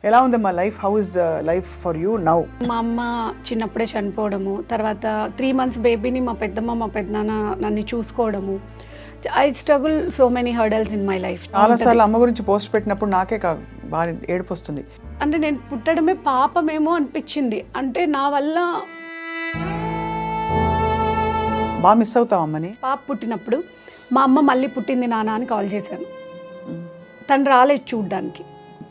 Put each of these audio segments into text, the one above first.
ఎలా ఉందమ్మా life? How is life for you now? మా అమ్మ చిన్నప్పుడే చనిపోవడము, తర్వాత 3 months బేబీని మా పెద్దమ్మ మా పెద్దనాన్న నన్ను చూసుకోవడము. I struggle so many hurdles in my life. చాలాసార్లు అమ్మ గురించి పోస్ట్ పెట్టినప్పుడు నాకే బాగా ఏడుపు వస్తుంది. అంటే నేను పుట్టడమే పాపమేమో అనిపించింది. అంటే నా వల్ల బాగా మిస్ అవుతావు అమ్మని. పాప పుట్టినప్పుడు మా అమ్మ మళ్ళీ పుట్టింది నాన్న అని కాల్ చేశాను. తను రాలేదు చూడ్డానికి.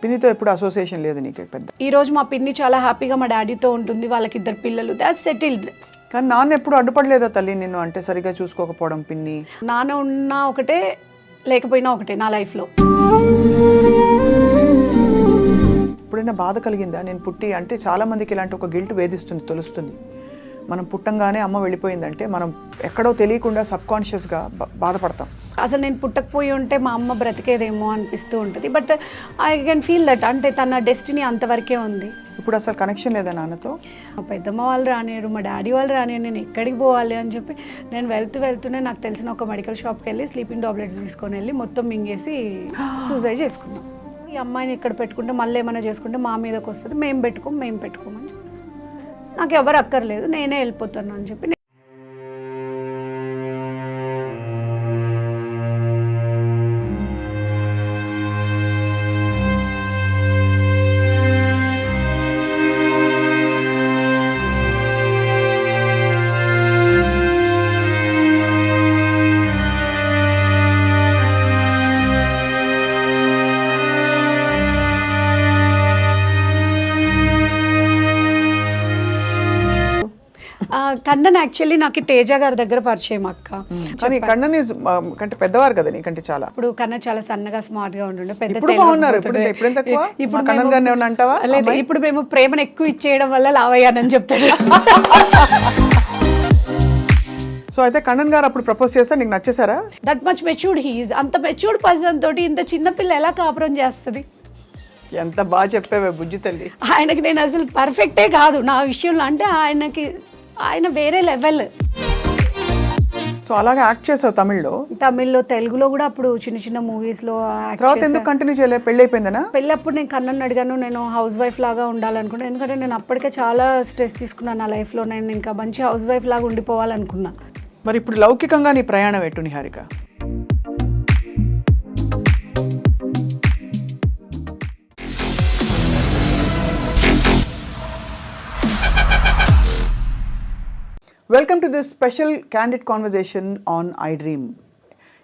పిన్నితో ఎప్పుడు అసోసియేషన్ లేదు నీకు పెద్ద? ఈరోజు మా పిన్ని చాలా హ్యాపీగా మా డాడీతో ఉంటుంది, వాళ్ళకి 2 పిల్లలు, దాట్స్ సెటిల్డ్. కానీ నాన్న ఎప్పుడు అడ్డుపడలేదా తల్లి నిన్ను? అంటే సరిగా చూసుకోకపోవడం పిన్ని? నాన్న ఉన్నా ఒకటే, లేకపోయినా ఒకటే నా లైఫ్లో. ఎప్పుడైనా బాధ కలిగిందా? నేను పుట్టి అంటే చాలా మందికి ఇలాంటి ఒక గిల్ట్ వేధిస్తుంది, తెలుస్తుంది. మనం పుట్టంగానే అమ్మ వెళ్ళిపోయిందంటే మనం ఎక్కడో తెలియకుండా సబ్కాన్షియస్గా బాధపడతాం. అసలు నేను పుట్టకపోయి ఉంటే మా అమ్మ బ్రతికేదేమో అనిపిస్తూ ఉంటుంది. But I can feel that, అంటే తన డెస్టినీ అంతవరకే ఉంది. ఇప్పుడు అసలు కనెక్షన్ లేదా నాన్నతో? మా పెద్దమ్మ వాళ్ళు రానియరు, మా డాడీ వాళ్ళు రానియరు. నేను ఎక్కడికి పోవాలి అని చెప్పి నేను వెళ్తూనే నాకు తెలిసిన ఒక మెడికల్ షాప్కి వెళ్ళి స్లీపింగ్ టాబ్లెట్స్ తీసుకొని వెళ్ళి మొత్తం మింగేసి సూసైడ్ చేసుకున్నాం. ఈ అమ్మాయిని ఇక్కడ పెట్టుకుంటే మళ్ళీ ఏమైనా చేసుకుంటే మా మీదకి వస్తుంది, మేము పెట్టుకోమని నాకు ఎవరు అక్కర్లేదు, నేనే వెళ్ళిపోతాను అని చెప్పి. కన్నన్ యాక్చువల్లీ నాకు తేజ గారి దగ్గర పరిచయం అక్క. కానీ కన్నన్ కంటే పెద్దవారు కదా నీకంటే చాలా. ఇప్పుడు కన్న చాలా సన్నగా స్మార్ట్ గా ఉంటుండే, పెద్ద. ఇప్పుడు మేము ప్రేమను ఎక్కువ ఇచ్చేయడం వల్ల లావయ్యానని చెప్తాడు. సో అయితే కన్నన్ గారు అప్పుడు ప్రపోజ్ చేస్తే నీకు నచ్చేసారా? That much matured he is. అంత మెచ్యూర్డ్ పర్సన్ తోటి ఇంత చిన్న పిల్ల ఎలా కాపురం చేస్తుంది? ఎంత బాగా చెప్పావే బుజ్జి తల్లి. ఆయనకి నేను అసలు పర్ఫెక్టే కాదు నా విషయంలో, అంటే ఆయన వేరే లెవెల్. సో అలాగే యాక్ట్ చేసావు తమిళ్లో, తెలుగులో కూడా అప్పుడు చిన్న మూవీస్లో. తర్వాత ఎందుకు కంటిన్యూ చేయలేదు? పెళ్ళి అయిపోయిందనా? పెళ్ళి అప్పుడు నేను కన్నన్ అడిగాను, నేను హౌస్ వైఫ్ లాగా ఉండాలనుకున్నాను. ఎందుకంటే నేను అప్పటికే చాలా స్ట్రెస్ తీసుకున్నాను నా లైఫ్లో. నేను ఇంకా మంచి హౌస్ వైఫ్ లాగా ఉండిపోవాలనుకున్నా. మరి ఇప్పుడు లౌకికంగా నీ ప్రయాణం ఎటు Niharika? Welcome to this special candid conversation on I dream.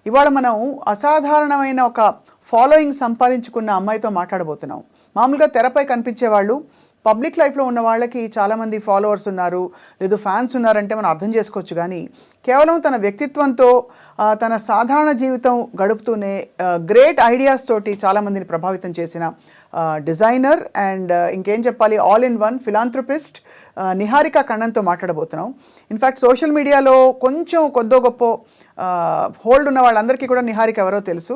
ఇవాళ మనం అసాధారణమైన ఒక ఫాలోయింగ్ సంపాదించుకున్న అమ్మాయితో మాట్లాడబోతున్నాం. మామూలుగా తెరపై కనిపించే వాళ్ళు, పబ్లిక్ లైఫ్లో ఉన్న వాళ్ళకి చాలామంది ఫాలోవర్స్ ఉన్నారు, లేదు ఫ్యాన్స్ ఉన్నారంటే మనం అర్థం చేసుకోవచ్చు. కానీ కేవలం తన వ్యక్తిత్వంతో, తన సాధారణ జీవితం గడుపుతూనే గ్రేట్ ఐడియాస్ తోటి చాలామందిని ప్రభావితం చేసిన డిజైనర్ అండ్ ఇంకేం చెప్పాలి, all in one philanthropist Niharika కన్నన్తో మాట్లాడబోతున్నాం. ఇన్ఫ్యాక్ట్ సోషల్ మీడియాలో కొంచెం కొద్దో గొప్ప హోల్డ్ ఉన్న వాళ్ళందరికీ కూడా నిహారిక ఎవరో తెలుసు.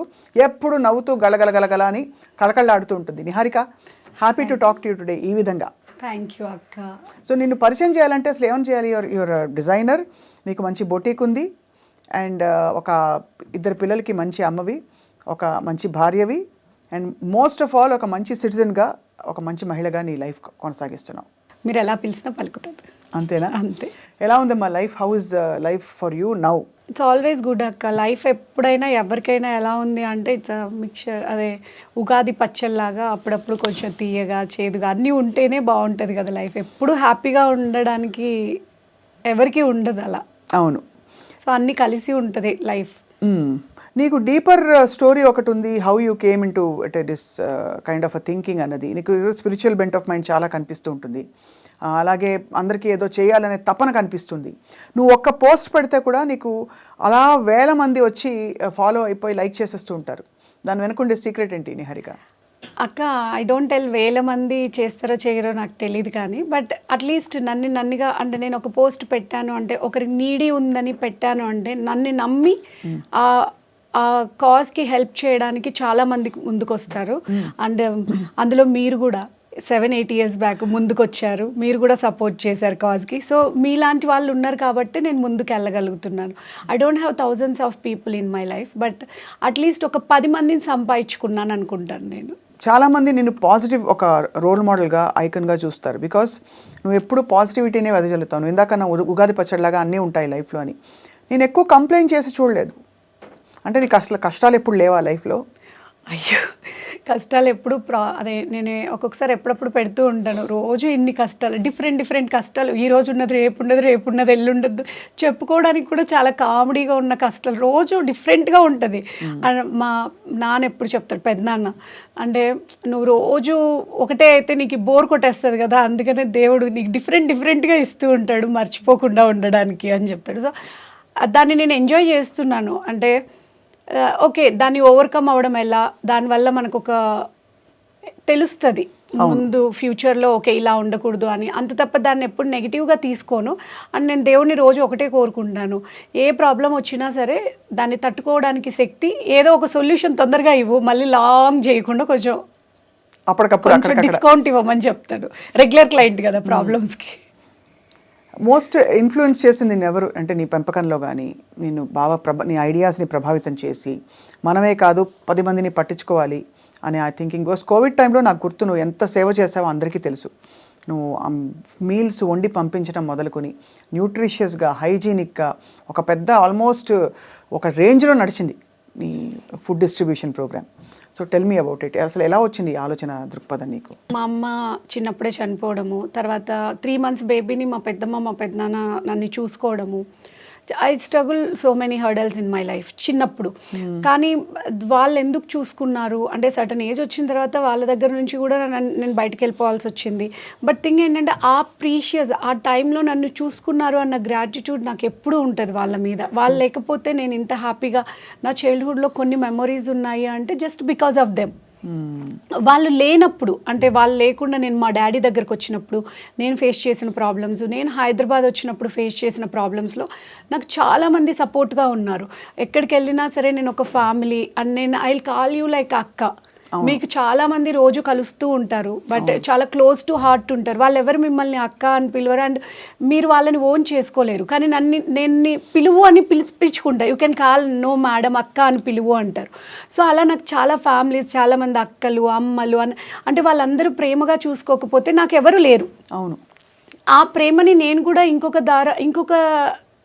ఎప్పుడు నవ్వుతూ గలగలగలగల అని కళకళలాడుతూ ఉంటుంది Niharika. Happy to talk to you today. ఈ విధంగా థ్యాంక్ యూ అక్క. సో నిన్ను పరిచయం చేయాలంటే అసలు ఏమని చేయాలి? యువర్ డిజైనర్, నీకు మంచి బొటీక్ ఉంది, అండ్ ఒక 2 పిల్లలకి మంచి అమ్మవి, ఒక మంచి భార్యవి, అండ్ మోస్ట్ ఆఫ్ ఆల్ ఒక మంచి సిటిజన్గా, ఒక మంచి మహిళగా నీ లైఫ్ కొనసాగిస్తున్నావు. మీరు ఎలా పిలిచినా పలుకుతారు. అంతేనా? అంతే. ఎలా ఉందమ్మా life? How is life for you now? It's always good అక్క. లైఫ్ ఎప్పుడైనా ఎవరికైనా ఎలా ఉంది అంటే ఇట్స్ మిక్చర్, అదే ఉగాది పచ్చళ్ళలాగా అప్పుడప్పుడు కొంచెం తీయగా చేదుగా అన్నీ ఉంటేనే బాగుంటుంది కదా లైఫ్. ఎప్పుడు హ్యాపీగా ఉండడానికి ఎవరికి ఉండదు అలా. అవును. సో అన్నీ కలిసి ఉంటుంది లైఫ్. నీకు డీపర్ స్టోరీ ఒకటి ఉంది, how you came in to this kind of a thinking అన్నది. నీకు స్పిరిచువల్ బెంట్ ఆఫ్ మైండ్ చాలా కనిపిస్తూ ఉంటుంది. అలాగే అందరికీ ఏదో చేయాలనే తపన కనిపిస్తుంది. నువ్వు ఒక్క పోస్ట్ పెడితే కూడా నీకు అలా వేల మంది వచ్చి ఫాలో అయిపోయి లైక్ చేసేస్తూ ఉంటారు. దాని వెనుకుండే సీక్రెట్ ఏంటి నిహారిక? అక్క, ఐ డోంట్ టెల్ వేల మంది చేస్తారో చేయరో నాకు తెలియదు, కానీ బట్ అట్లీస్ట్ నన్నుగా అంటే నేను ఒక పోస్ట్ పెట్టాను అంటే, ఒకరికి నీడీ ఉందని పెట్టాను అంటే, నన్ను నమ్మి ఆ కాజ్కి హెల్ప్ చేయడానికి చాలామంది ముందుకు వస్తారు. అండ్ అందులో మీరు కూడా 7-8 years బ్యాక్ ముందుకు వచ్చారు, మీరు కూడా సపోర్ట్ చేశారు కాజ్కి. సో మీలాంటి వాళ్ళు ఉన్నారు కాబట్టి నేను ముందుకు వెళ్ళగలుగుతున్నాను. I don't have thousands of people in my life, but at least ఒక 10 మందిని సంపాదించుకున్నాను అనుకుంటాను నేను. చాలామంది నిన్ను పాజిటివ్ ఒక రోల్ మోడల్గా ఐకన్గా చూస్తారు. బికాస్ నువ్వు ఎప్పుడు పాజిటివిటీనే వెదజల్లుతావు. నువ్వు ఇందాక నా ఉగాది పచ్చడిలాగా అన్నీ ఉంటాయి లైఫ్లో అని. నేను ఎక్కువ కంప్లైంట్ చేసి చూడలేదు. అంటే నీకు అసలు కష్టాలు ఎప్పుడు లేవా లైఫ్లో? అయ్యో, కష్టాలు ఎప్పుడు అదే నేను ఒక్కొక్కసారి ఎప్పుడప్పుడు పెడుతూ ఉంటాను. రోజు ఇన్ని కష్టాలు, డిఫరెంట్ కష్టాలు. ఈ రోజు ఉన్నది రేపు ఉండదు, రేపు ఉన్నది ఎల్లుండదు. చెప్పుకోవడానికి కూడా చాలా కామెడీగా ఉన్న కష్టాలు రోజు డిఫరెంట్గా ఉంటుంది. మా నాన్న ఎప్పుడు చెప్తాడు, పెద్దనాన్న, అంటే నువ్వు రోజు ఒకటే అయితే నీకు బోర్ కొట్టేస్తుంది కదా, అందుకనే దేవుడు నీకు డిఫరెంట్గా ఇస్తూ ఉంటాడు మర్చిపోకుండా ఉండడానికి అని చెప్తాడు. సో దాన్ని నేను ఎంజాయ్ చేస్తున్నాను. అంటే ఓకే, దాన్ని ఓవర్కమ్ అవ్వడం ఎలా, దానివల్ల మనకు ఒక తెలుస్తుంది ముందు ఫ్యూచర్లో ఓకే ఇలా ఉండకూడదు అని. అంత తప్ప దాన్ని ఎప్పుడు నెగిటివ్గా తీసుకోను. అండ్ నేను దేవుడిని రోజు ఒకటే కోరుకుంటాను, ఏ ప్రాబ్లం వచ్చినా సరే దాన్ని తట్టుకోవడానికి శక్తి, ఏదో ఒక సొల్యూషన్ తొందరగా ఇవ్వు, మళ్ళీ లాంగ్ చేయకుండా కొంచెం అప్పటికప్పుడు డిస్కౌంట్ ఇవ్వమని చెప్తాడు. రెగ్యులర్ క్లయింట్ కదా ప్రాబ్లమ్స్కి. మోస్ట్ ఇన్ఫ్లుయెన్స్ చేసింది ఎవరు అంటే నీ పెంపకంలో కానీ నేను బాగా నీ ఐడియాస్ని ప్రభావితం చేసి మనమే కాదు 10 మందిని పట్టించుకోవాలి అని ఐ థింకింగ్ వాస్ కోవిడ్ టైంలో నాకు గుర్తు నువ్వు ఎంత సేవ చేసావో అందరికీ తెలుసు. నువ్వు మీల్స్ వండి పంపించడం మొదలుకొని న్యూట్రిషియస్గా హైజీనిక్గా ఒక పెద్ద ఆల్మోస్ట్ ఒక రేంజ్లో నడిచింది నీ food distribution programme. So tell me about it. అసలు ఎలా వచ్చింది ఈ ఆలోచన దృక్పథం నీకు? మా అమ్మ చిన్నప్పుడే చనిపోవడము, తర్వాత 3 months బేబీని మా పెద్దమ్మ మా పెద్దనాన్న నన్ను చూసుకోవడము. I struggle so many hurdles in my life చిన్నప్పుడు. కానీ వాళ్ళు ఎందుకు చూసుకున్నారు అంటే సర్టన్ ఏజ్ వచ్చిన తర్వాత వాళ్ళ దగ్గర నుంచి కూడా నేను బయటకు వెళ్ళిపోవాల్సి వచ్చింది. బట్ థింగ్ ఏంటంటే ఆ ప్రీషియస్ ఆ టైంలో నన్ను చూసుకున్నారు అన్న గ్రాటిట్యూడ్ నాకు ఎప్పుడూ ఉంటుంది వాళ్ళ మీద. వాళ్ళు లేకపోతే నేను ఇంత హ్యాపీగా నా చైల్డ్హుడ్లో కొన్ని మెమొరీస్ ఉన్నాయి అంటే జస్ట్ బికాస్ ఆఫ్ దెమ్. వాళ్ళు లేనప్పుడు అంటే వాళ్ళు లేకుండా నేను మా డాడీ దగ్గరకు వచ్చినప్పుడు నేను ఫేస్ చేసిన ప్రాబ్లమ్స్, నేను హైదరాబాద్ వచ్చినప్పుడు ఫేస్ చేసిన ప్రాబ్లమ్స్లో నాకు చాలామంది సపోర్ట్గా ఉన్నారు. ఎక్కడికి వెళ్ళినా సరే నేను ఒక ఫ్యామిలీ అండ్ నేను I will call you like అక్క. మీకు చాలామంది రోజు కలుస్తూ ఉంటారు బట్ చాలా క్లోజ్ టు హార్ట్ ఉంటారు. వాళ్ళు ఎవరు మిమ్మల్ని అక్క అని పిలవరు అండ్ మీరు వాళ్ళని ఓన్ చేసుకోలేరు. కానీ నేను పిలువు అని పిలిపించుకుంటా. You can call no madam అక్క అని పిలువు అంటారు. సో అలా నాకు చాలా ఫ్యామిలీస్, చాలామంది అక్కలు అమ్మలు అంటే వాళ్ళందరూ ప్రేమగా చూసుకోకపోతే నాకు ఎవరు లేరు. అవును, ఆ ప్రేమని నేను కూడా ఇంకొక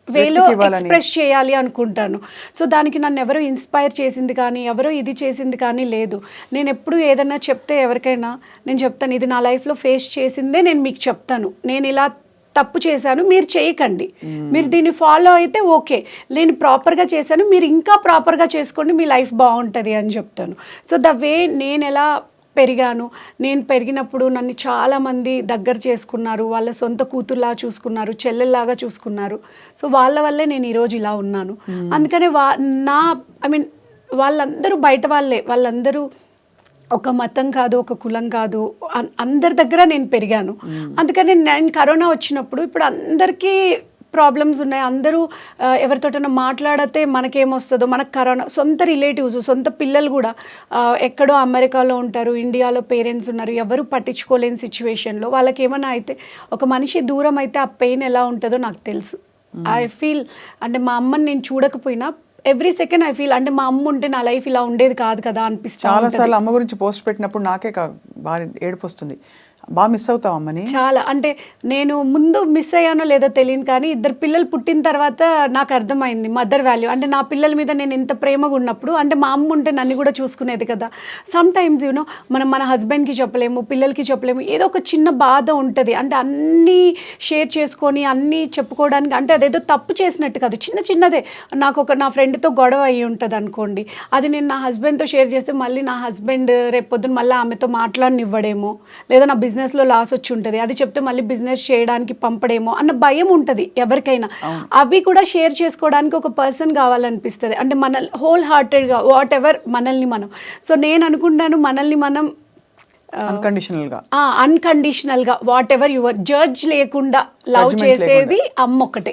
వేలో ఎక్స్ప్రెస్ చేయాలి అనుకుంటాను. సో దానికి నన్ను ఎవరు ఇన్స్పైర్ చేసింది కానీ ఎవరో ఇది చేసింది కానీ లేదు. నేను ఎప్పుడు ఏదైనా చెప్తే ఎవరికైనా నేను చెప్తాను, ఇది నా లైఫ్లో ఫేస్ చేసిందే నేను మీకు చెప్తాను, నేను ఇలా తప్పు చేశాను మీరు చేయకండి, మీరు దీన్ని ఫాలో అయితే ఓకే, నేను ప్రాపర్గా చేశాను మీరు ఇంకా ప్రాపర్గా చేసుకోండి, మీ లైఫ్ బాగుంటుంది అని చెప్తాను. సో ద వే నేను ఎలా పెరిగాను, నేను పెరిగినప్పుడు నన్ను చాలామంది దగ్గర చేసుకున్నారు, వాళ్ళ సొంత కూతుర్లా చూసుకున్నారు, చెల్లెల్లాగా చూసుకున్నారు. సో వాళ్ళ వల్లే నేను ఈరోజు ఇలా ఉన్నాను. అందుకనే వాళ్ళందరూ బయట వాళ్ళందరూ ఒక మతం కాదు, ఒక కులం కాదు, అందరి దగ్గర నేను పెరిగాను. అందుకని నేను కరోనా వచ్చినప్పుడు ఇప్పుడు అందరికీ ప్రాబ్లమ్స్ ఉన్నాయి, అందరూ ఎవరితోటైనా మాట్లాడితే మనకేమొస్తుందో, మనకు కరోనా, సొంత రిలేటివ్స్, సొంత పిల్లలు కూడా ఎక్కడో అమెరికాలో ఉంటారు, ఇండియాలో పేరెంట్స్ ఉన్నారు, ఎవరు పట్టించుకోలేని సిచ్యువేషన్లో వాళ్ళకి ఏమైనా అయితే ఒక మనిషి దూరం అయితే ఆ పెయిన్ ఎలా ఉంటుందో నాకు తెలుసు. ఐ ఫీల్ అంటే మా అమ్మని నేను చూడకపోయినా ఎవ్రీ సెకండ్ ఐ ఫీల్ అంటే మా అమ్మ ఉంటే నా లైఫ్ ఇలా ఉండేది కాదు కదా అనిపిస్తుంది. చాలాసార్లు అమ్మ గురించి పోస్ట్ పెట్టినప్పుడు నాకే బాగా ఏడుపు వస్తుంది. బాగా మిస్ అవుతావు అమ్మని? చాలా. అంటే నేను ముందు మిస్ అయ్యానో లేదో తెలియదు కానీ 2 పిల్లలు పుట్టిన తర్వాత నాకు అర్థమైంది మదర్ వాల్యూ. అంటే నా పిల్లల మీద నేను ఇంత ప్రేమగా ఉన్నప్పుడు అంటే మా అమ్మ ఉంటే నన్ను కూడా చూసుకునేది కదా. సమ్ టైమ్స్ మనం మన హస్బెండ్కి చెప్పలేము, పిల్లలకి చెప్పలేము, ఏదో ఒక చిన్న బాధ ఉంటుంది. అంటే అన్నీ షేర్ చేసుకొని అన్నీ చెప్పుకోవడానికి అంటే అదేదో తప్పు చేసినట్టు కాదు, చిన్నదే. నా ఫ్రెండ్తో గొడవ అయ్యి ఉంటుంది అనుకోండి, అది నేను నా హస్బెండ్తో షేర్ చేస్తే మళ్ళీ నా హస్బెండ్ రేపొద్దున మళ్ళీ ఆమెతో మాట్లాడనివ్వడేమో, లేదా నా బిజినెస్లో లాస్ వచ్చి ఉంటుంది, అది చెప్తే మళ్ళీ బిజినెస్ చేయడానికి పంపడేమో అన్న భయం ఉంటుంది ఎవరికైనా. అవి కూడా షేర్ చేసుకోవడానికి ఒక పర్సన్ కావాలనిపిస్తుంది. అంటే మన హోల్ హార్టెడ్గా వాట్ ఎవర్ మనల్ని మనం. సో నేను అనుకుంటాను మనల్ని మనం అన్కండిషనల్గా వాట్ ఎవర్ యువర్ జడ్జ్ లేకుండా లవ్ చేసేది అమ్మొక్కటే.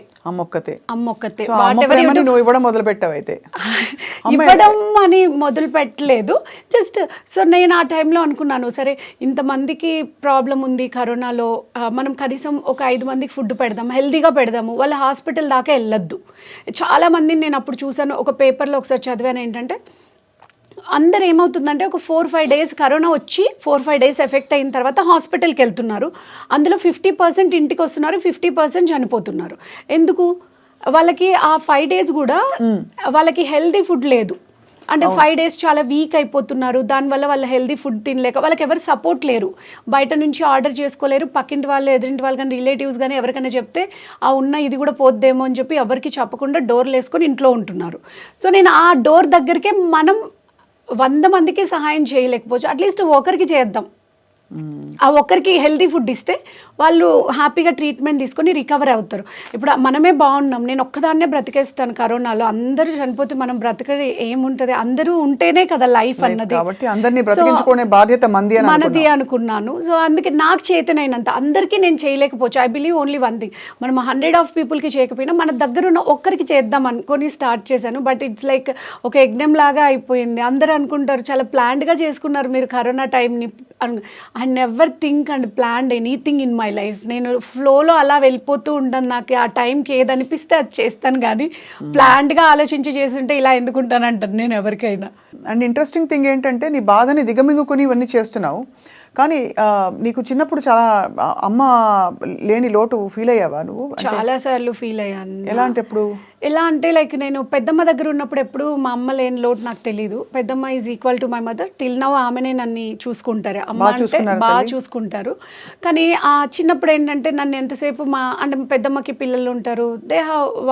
వాట్ ఎవర్ ఇవ్వడం మొదలు పెట్టావైతే ఇవ్వడం అని మొదలు పెట్టలేదు, జస్ట్ సో నేను ఆ టైంలో అనుకున్నాను సరే ఇంతమందికి ప్రాబ్లం ఉంది కరోనాలో, మనం కనీసం ఒక 5 మందికి ఫుడ్ పెడదాం, హెల్తీగా పెడదాము, వాళ్ళ హాస్పిటల్ దాకా వెళ్ళొద్దు. చాలామందిని నేను అప్పుడు చూసాను, ఒక పేపర్లో ఒకసారి చదివాను ఏంటంటే అందరు ఏమవుతుందంటే ఒక 4-5 డేస్ కరోనా వచ్చి 4-5 డేస్ ఎఫెక్ట్ అయిన తర్వాత హాస్పిటల్కి వెళ్తున్నారు. అందులో 50% ఇంటికి వస్తున్నారు, 50% చనిపోతున్నారు. ఎందుకు? వాళ్ళకి ఆ 5 డేస్ కూడా వాళ్ళకి హెల్దీ ఫుడ్ లేదు. అంటే 5 డేస్ చాలా వీక్ అయిపోతున్నారు. దానివల్ల వాళ్ళ హెల్దీ ఫుడ్ తినలేక వాళ్ళకి ఎవరు సపోర్ట్ లేరు. బయట నుంచి ఆర్డర్ చేసుకోలేరు. పక్కింటి వాళ్ళు, ఎదురింటి వాళ్ళు కానీ, రిలేటివ్స్ కానీ ఎవరికైనా చెప్తే ఆ ఉన్న ఇది కూడా పోద్దేమో అని చెప్పి ఎవరికి చెప్పకుండా డోర్లు వేసుకొని ఇంట్లో ఉంటున్నారు. సో నేను ఆ డోర్ దగ్గరికే మనం 100 మందికి సహాయం చేయలేకపోవచ్చు, అట్లీస్ట్ ఒకరికి చేద్దాం. ఆ ఒక్కరికి హెల్దీ ఫుడ్ ఇస్తే వాళ్ళు హ్యాపీగా ట్రీట్మెంట్ తీసుకొని రికవర్ అవుతారు. ఇప్పుడు మనమే బాగున్నాం, నేను ఒక్కదాన్నే బ్రతికేస్తాను కరోనాలో, అందరూ చనిపోతే మనం బ్రతకది ఏముంటుంది? అందరూ ఉంటేనే కదా లైఫ్ అన్నది. కాబట్టి అందరినీ బ్రతికించుకునే బాధ్యత మనది అనుకున్నాను. సో అందుకే నాకు చేతనైనంత అందరికీ నేను చేయలేకపోవచ్చు. I believe only one thing, మనం 100 పీపుల్కి చేయకపోయినా మన దగ్గర ఉన్న ఒక్కరికి చేద్దాం అనుకొని స్టార్ట్ చేశాను. బట్ ఇట్స్ లైక్ ఒక యజ్ఞం లాగా అయిపోయింది. అందరూ అనుకుంటారు చాలా ప్లాన్డ్గా చేసుకున్నారు మీరు కరోనా టైంని. I never think and planned anything in my life. నేను ఫ్లోలో అలా వెళ్ళిపోతూ ఉంటాను. నాకు ఆ టైంకి ఏది అనిపిస్తే అది చేస్తాను, కానీ ప్లాన్డ్గా ఆలోచించి చేస్తుంటే ఇలా ఎందుకుంటాను అంటాను నేను ఎవరికైనా. అండ్ ఇంట్రెస్టింగ్ థింగ్ ఏంటంటే నీ బాధని దిగమింగుకొని ఇవన్నీ చేస్తున్నావు, కానీ నీకు చిన్నప్పుడు చాలా అమ్మ లేని లోటు ఫీల్ అయ్యావా నువ్వు? చాలాసార్లు ఫీల్ అయ్యాను. ఎలా అంటే ఎప్పుడు? ఎలా అంటే లైక్ నేను పెద్దమ్మ దగ్గర ఉన్నప్పుడు ఎప్పుడు మా అమ్మ లేని లోటు నాకు తెలియదు. పెద్దమ్మ is equal to my mother. Till now ఆమెనే నన్ను చూసుకుంటారు. అమ్మ అంటే బాగా చూసుకుంటారు. కానీ ఆ చిన్నప్పుడు ఏంటంటే నన్ను ఎంతసేపు అంటే పెద్దమ్మకి పిల్లలు ఉంటారు,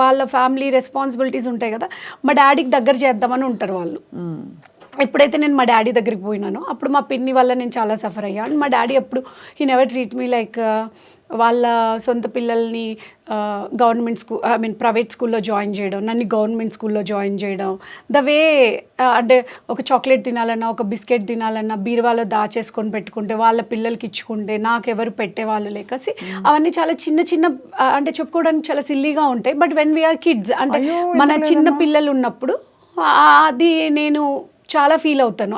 వాళ్ళ ఫ్యామిలీ రెస్పాన్సిబిలిటీస్ ఉంటాయి కదా, మా డాడీకి దగ్గర చేద్దామని ఉంటారు వాళ్ళు. ఎప్పుడైతే నేను మా డాడీ దగ్గరికి పోయినానో అప్పుడు మా పిన్ని వల్ల నేను చాలా సఫర్ అయ్యాను. మా డాడీ అప్పుడు he never treat me like వాళ్ళ సొంత పిల్లల్ని గవర్నమెంట్ స్కూల్ ప్రైవేట్ స్కూల్లో జాయిన్ చేయడం, నన్ను గవర్నమెంట్ స్కూల్లో జాయిన్ చేయడం, ద వే అంటే ఒక చాక్లెట్ తినాలన్నా, ఒక బిస్కెట్ తినాలన్నా బీరువాలో దాచేసుకొని పెట్టుకుంటే వాళ్ళ పిల్లలకి ఇచ్చుకుంటే నాకెవరు పెట్టేవాళ్ళు లేకసి అవన్నీ చాలా చిన్న చిన్న అంటే చెప్పుకోవడానికి చాలా సిల్లీగా ఉంటాయి. బట్ వెన్ వీఆర్ కిడ్స్ అంటే మన చిన్న పిల్లలు ఉన్నప్పుడు అది నేను చాలా ఫీల్ అవుతాను.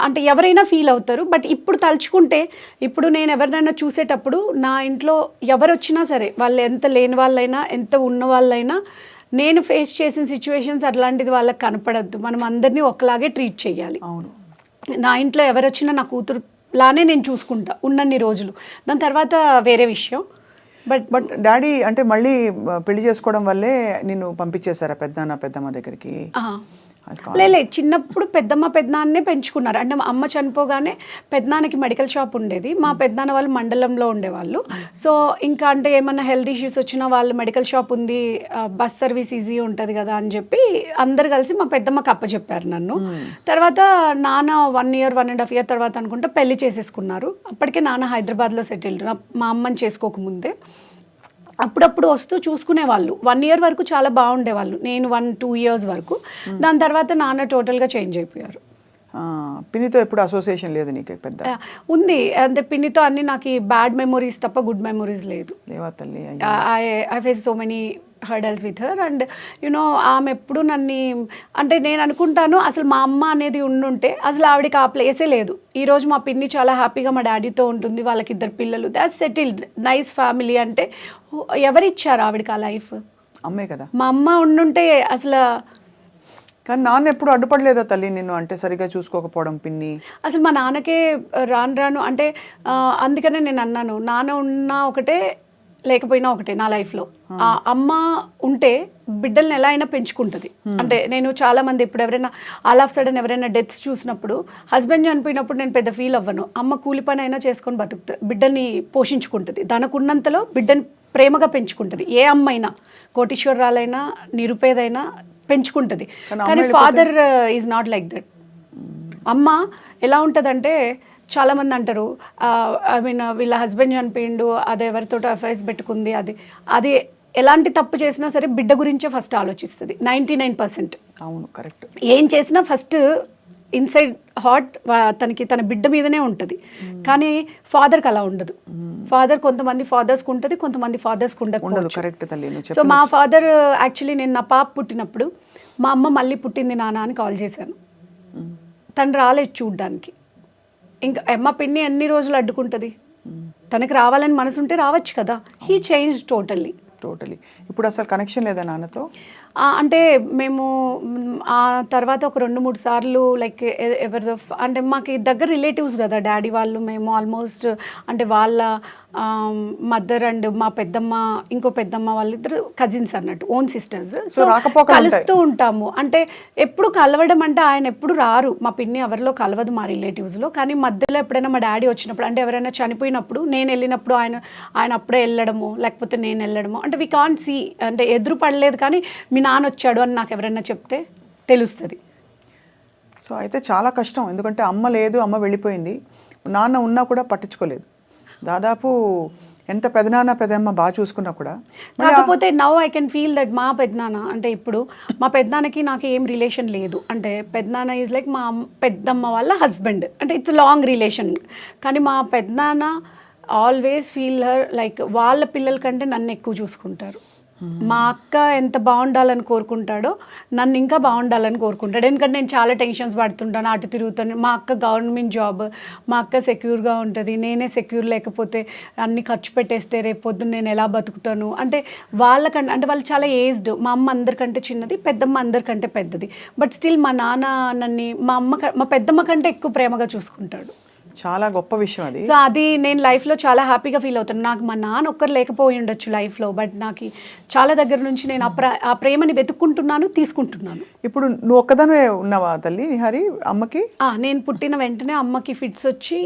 అంటే ఎవరైనా ఫీల్ అవుతారు. బట్ ఇప్పుడు తలుచుకుంటే, ఇప్పుడు నేను ఎవరినైనా చూసేటప్పుడు నా ఇంట్లో ఎవరు వచ్చినా సరే, వాళ్ళు ఎంత లేని వాళ్ళైనా ఎంత ఉన్న వాళ్ళైనా, నేను ఫేస్ చేసిన సిచ్యువేషన్స్ అట్లాంటిది వాళ్ళకి కనపడద్దు. మనం అందరినీ ఒకలాగే ట్రీట్ చేయాలి. అవును. నా ఇంట్లో ఎవరు వచ్చినా నా కూతురులానే నేను చూసుకుంటా ఉన్నన్ని రోజులు. దాని తర్వాత వేరే విషయం. బట్ డాడీ అంటే మళ్ళీ పెళ్లి చేసుకోవడం వల్లే నిన్ను పంపించేశారా పెద్దమ్మ దగ్గరికి? లేదు, చిన్నప్పుడు పెద్దనాన్నే పెంచుకున్నారు. అంటే మా అమ్మ చనిపోగానే పెద్దనాన్నకి మెడికల్ షాప్ ఉండేది. మా పెద్దనాన్న వాళ్ళు మండలంలో ఉండేవాళ్ళు. సో ఇంకా అంటే ఏమన్నా హెల్త్ ఇష్యూస్ వచ్చినా వాళ్ళు మెడికల్ షాప్ ఉంది, బస్ సర్వీస్ ఈజీ ఉంటుంది కదా అని చెప్పి అందరు కలిసి మా పెద్దమ్మకి అప్పచెప్పారు నన్ను. తర్వాత నాన్న 1 year 1.5 year తర్వాత అనుకుంటే పెళ్లి చేసేసుకున్నారు. అప్పటికే నాన్న హైదరాబాద్లో సెటిల్డ్, మా అమ్మని చేసుకోకముందే. అప్పుడప్పుడు వస్తూ చూసుకునేవాళ్ళు. 1 year వరకు చాలా బాగుండేవాళ్ళు, నేను 1-2 years వరకు. దాని తర్వాత నాన్న టోటల్గా చేంజ్ అయిపోయారు. పిన్నితో ఎప్పుడు అసోసియేషన్ లేదు నీకు? పెద్ద ఉంది అంటే పిన్నితో అన్ని నాకు బ్యాడ్ మెమొరీస్ తప్ప గుడ్ మెమొరీస్ లేదు. లేవా తల్లి? I face so many hurdles with her. And you know ఆమె ఎప్పుడు నన్ను అంటే నేను అనుకుంటాను అసలు మా అమ్మ అనేది ఉండుంటే అసలు ఆవిడకి ఆ ప్లేసే లేదు. ఈరోజు మా పిన్ని చాలా హ్యాపీగా మా డాడీతో ఉంటుంది, వాళ్ళకి 2 పిల్లలు, దాట్స్ సెటిల్డ్, నైస్ ఫ్యామిలీ. అంటే ఎవరిచ్చారు ఆవిడకి ఆ లైఫ్? అమ్మే కదా. మా అమ్మ ఉండుంటే అసలు. కానీ నాన్న ఎప్పుడు అడ్డుపడలేదా తల్లి నిన్ను అంటే సరిగా చూసుకోకపోవడం పిన్ని? అసలు మా నాన్నకే రాను అంటే అందుకనే నేను అన్నాను, నాన్న ఉన్నా ఒకటే లేకపోయినా ఒకటే నా లైఫ్లో. ఆ అమ్మ ఉంటే బిడ్డల్ని ఎలా అయినా పెంచుకుంటుంది. అంటే నేను చాలా మంది ఇప్పుడు ఎవరైనా ఆల్ ఆఫ్ సడన్ ఎవరైనా డెత్స్ చూసినప్పుడు, హస్బెండ్ చనిపోయినప్పుడు నేను పెద్ద ఫీల్ అవ్వను. అమ్మ కూలి పని అయినా చేసుకొని బతుకుతుంది, బిడ్డల్ని పోషించుకుంటుంది, తనకున్నంతలో బిడ్డని ప్రేమగా పెంచుకుంటుంది. ఏ అమ్మ అయినా, కోటీశ్వరరాలైనా నిరుపేదైనా పెంచుకుంటుంది. కానీ father is not like that. అమ్మ ఎలా ఉంటుందంటే చాలామంది అంటారు వీళ్ళ హస్బెండ్ చనిపోయిండు, అది ఎవరితో అఫైర్స్ పెట్టుకుంది, అది ఎలాంటి తప్పు చేసినా సరే బిడ్డ గురించే ఫస్ట్ ఆలోచిస్తుంది 99%. అవును, కరెక్ట్. ఏం చేసినా ఫస్ట్ ఇన్సైడ్ హార్ట్ తన బిడ్డ మీదనే ఉంటుంది. కానీ ఫాదర్కి అలా ఉండదు. ఫాదర్ కొంతమంది ఫాదర్స్కి ఉంటుంది, కొంతమంది ఫాదర్స్కి ఉండదు. కరెక్ట్ తల్లి. సో మా ఫాదర్ యాక్చువల్లీ నేను నా పాప పుట్టినప్పుడు మా అమ్మ మళ్ళీ పుట్టింది నాన్న అని కాల్ చేశాను. తను రాలేదు చూడ్డానికి. ఇంకా అమ్మ పిన్ని ఎన్ని రోజులు అడ్డుకుంటుంది? తనకి రావాలని మనసు ఉంటే రావచ్చు కదా. He change totally. ఇప్పుడు అసలు కనెక్షన్ లేదా నాన్నతో? అంటే మేము ఆ తర్వాత ఒక 2-3 సార్లు లైక్ ఎవరిదో అంటే మాకు దగ్గర రిలేటివ్స్ కదా డాడీ వాళ్ళు, మేము ఆల్మోస్ట్ అంటే వాళ్ళ మదర్ అండ్ మా పెద్దమ్మ ఇంకో పెద్దమ్మ వాళ్ళిద్దరు కజిన్స్ అన్నట్టు, ఓన్ సిస్టర్స్. సో కలుస్తూ ఉంటాము. అంటే ఎప్పుడు కలవడం అంటే ఆయన ఎప్పుడు రారు, మా పిన్ని ఎవరిలో కలవదు మా రిలేటివ్స్లో. కానీ మధ్యలో ఎప్పుడైనా మా డాడీ వచ్చినప్పుడు అంటే ఎవరైనా చనిపోయినప్పుడు నేను వెళ్ళినప్పుడు ఆయన అప్పుడే వెళ్ళడము, లేకపోతే నేను వెళ్ళడము. అంటే వీ కాంట్ సీ, అంటే ఎదురు పడలేదు కానీ మీ నాన్న వచ్చాడు అని నాకు ఎవరైనా చెప్తే తెలుస్తుంది. సో అయితే చాలా కష్టం, ఎందుకంటే అమ్మ లేదు, అమ్మ వెళ్ళిపోయింది, నాన్న ఉన్నా కూడా పట్టించుకోలేదు. దాదాపు ఎంత పెదనాన్న పెదమ్మ బాగా చూసుకున్నా కూడా. కాకపోతే now I can feel that మా పెద్దనాన్న అంటే ఇప్పుడు మా పెద్దనాన్నకి నాకు ఏం రిలేషన్ లేదు. అంటే పెద్దనాన్న ఈజ్ లైక్ మా పెద్దమ్మ వాళ్ళ హస్బెండ్, అంటే ఇట్స్ లాంగ్ రిలేషన్. కానీ మా పెద్దనాన్న ఆల్వేస్ ఫీల్ హర్ లైక్ వాళ్ళ పిల్లల కంటే నన్ను ఎక్కువ చూసుకుంటారు. మా అక్క ఎంత బాగుండాలని కోరుకుంటాడో నన్ను ఇంకా బాగుండాలని కోరుకుంటాడు. ఎందుకంటే నేను చాలా టెన్షన్స్ పడుతుంటాను, అటు తిరుగుతాను. మా అక్క గవర్నమెంట్ జాబ్, మా అక్క సెక్యూర్గా ఉంటుంది, నేనే సెక్యూర్ లేకపోతే అన్ని ఖర్చు పెట్టేస్తే రేపు పొద్దున్న నేను ఎలా బతుకుతాను. అంటే వాళ్ళకంటే అంటే వాళ్ళు చాలా ఏజ్డ్, మా అమ్మ అందరికంటే చిన్నది, పెద్దమ్మ అందరికంటే పెద్దది. బట్ స్టిల్ మా నాన్న నన్ను మా పెద్దమ్మ కంటే ఎక్కువ ప్రేమగా చూసుకుంటాడు. చాలా గొప్ప విషయం అది. సో అది నేను లైఫ్లో చాలా హ్యాపీగా ఫీల్ అవుతాను. నాకు మా నాన్న ఒక్కరు లేకపోయి ఉండొచ్చు లైఫ్లో, బట్ నాకు చాలా దగ్గర నుంచి నేను ఆ ప్రేమని వెతుక్కుంటున్నాను, తీసుకుంటున్నాను. ఇప్పుడు నువ్వు ఒక్కదానివే ఉన్నావా తల్లి నిహారి అమ్మకి? నేను పుట్టిన వెంటనే అమ్మకి ఫిట్స్ వచ్చి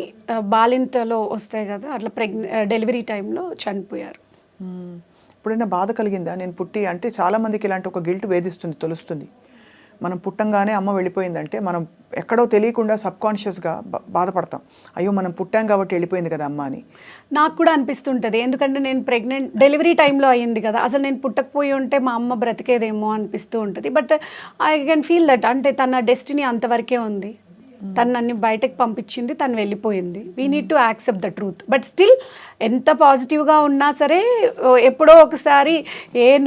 బాలింతలో వస్తాయి కదా, అట్లా డెలివరీ టైంలో చనిపోయారు. ఇప్పుడైనా బాధ కలిగిందా? నేను పుట్టి అంటే చాలామందికి ఇలాంటి ఒక గిల్ట్ వేధిస్తుంది, తెలుస్తుంది. మనం పుట్టంగానే అమ్మ వెళ్ళిపోయిందంటే మనం ఎక్కడో తెలియకుండా సబ్కాన్షియస్గా బాధపడతాం, అయ్యో మనం పుట్టాం కాబట్టి వెళ్ళిపోయింది కదా అమ్మ అని. నాకు కూడా అనిపిస్తుంటుంది, ఎందుకంటే నేను ప్రెగ్నెంట్ డెలివరీ టైంలో అయ్యింది కదా, అసలు నేను పుట్టకపోయి ఉంటే మా అమ్మ బ్రతికేదేమో అనిపిస్తూ ఉంటుంది. But I can feel that అంటే తన డెస్టినీ అంతవరకే ఉంది, తను నన్ను బయటకు పంపించింది, తను వెళ్ళిపోయింది. We need to accept the truth. But still ఎంత పాజిటివ్గా ఉన్నా సరే ఎప్పుడో ఒకసారి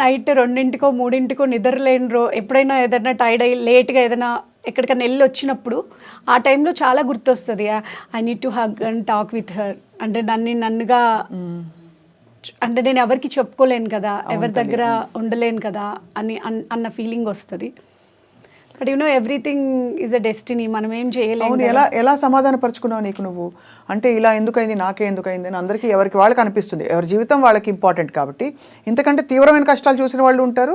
నైట్ 2-3 నిద్రలేని ఎప్పుడైనా ఏదైనా టైర్డ్ అయ్యి లేట్గా ఏదైనా ఎక్కడికైనా వెళ్ళి వచ్చినప్పుడు ఆ టైంలో చాలా గుర్తొస్తుంది, I need to hug and talk with her. అంటే నన్నుగా అంటే నేను ఎవరికి చెప్పుకోలేను కదా, ఎవరి దగ్గర ఉండలేను కదా అన్న ఫీలింగ్ వస్తుంది. But you know everything is a destiny, మనం ఏం చేయలేము. ఎలా సమాధాన పరుచుకున్నావు నీకు నువ్వు? అంటే ఇలా ఎందుకైంది, నాకే ఎందుకైంది అని అందరికీ ఎవరికి వాళ్ళకి అనిపిస్తుంది, ఎవరి జీవితం వాళ్ళకి ఇంపార్టెంట్ కాబట్టి. ఇంతకంటే తీవ్రమైన కష్టాలు చూసిన వాళ్ళు ఉంటారు,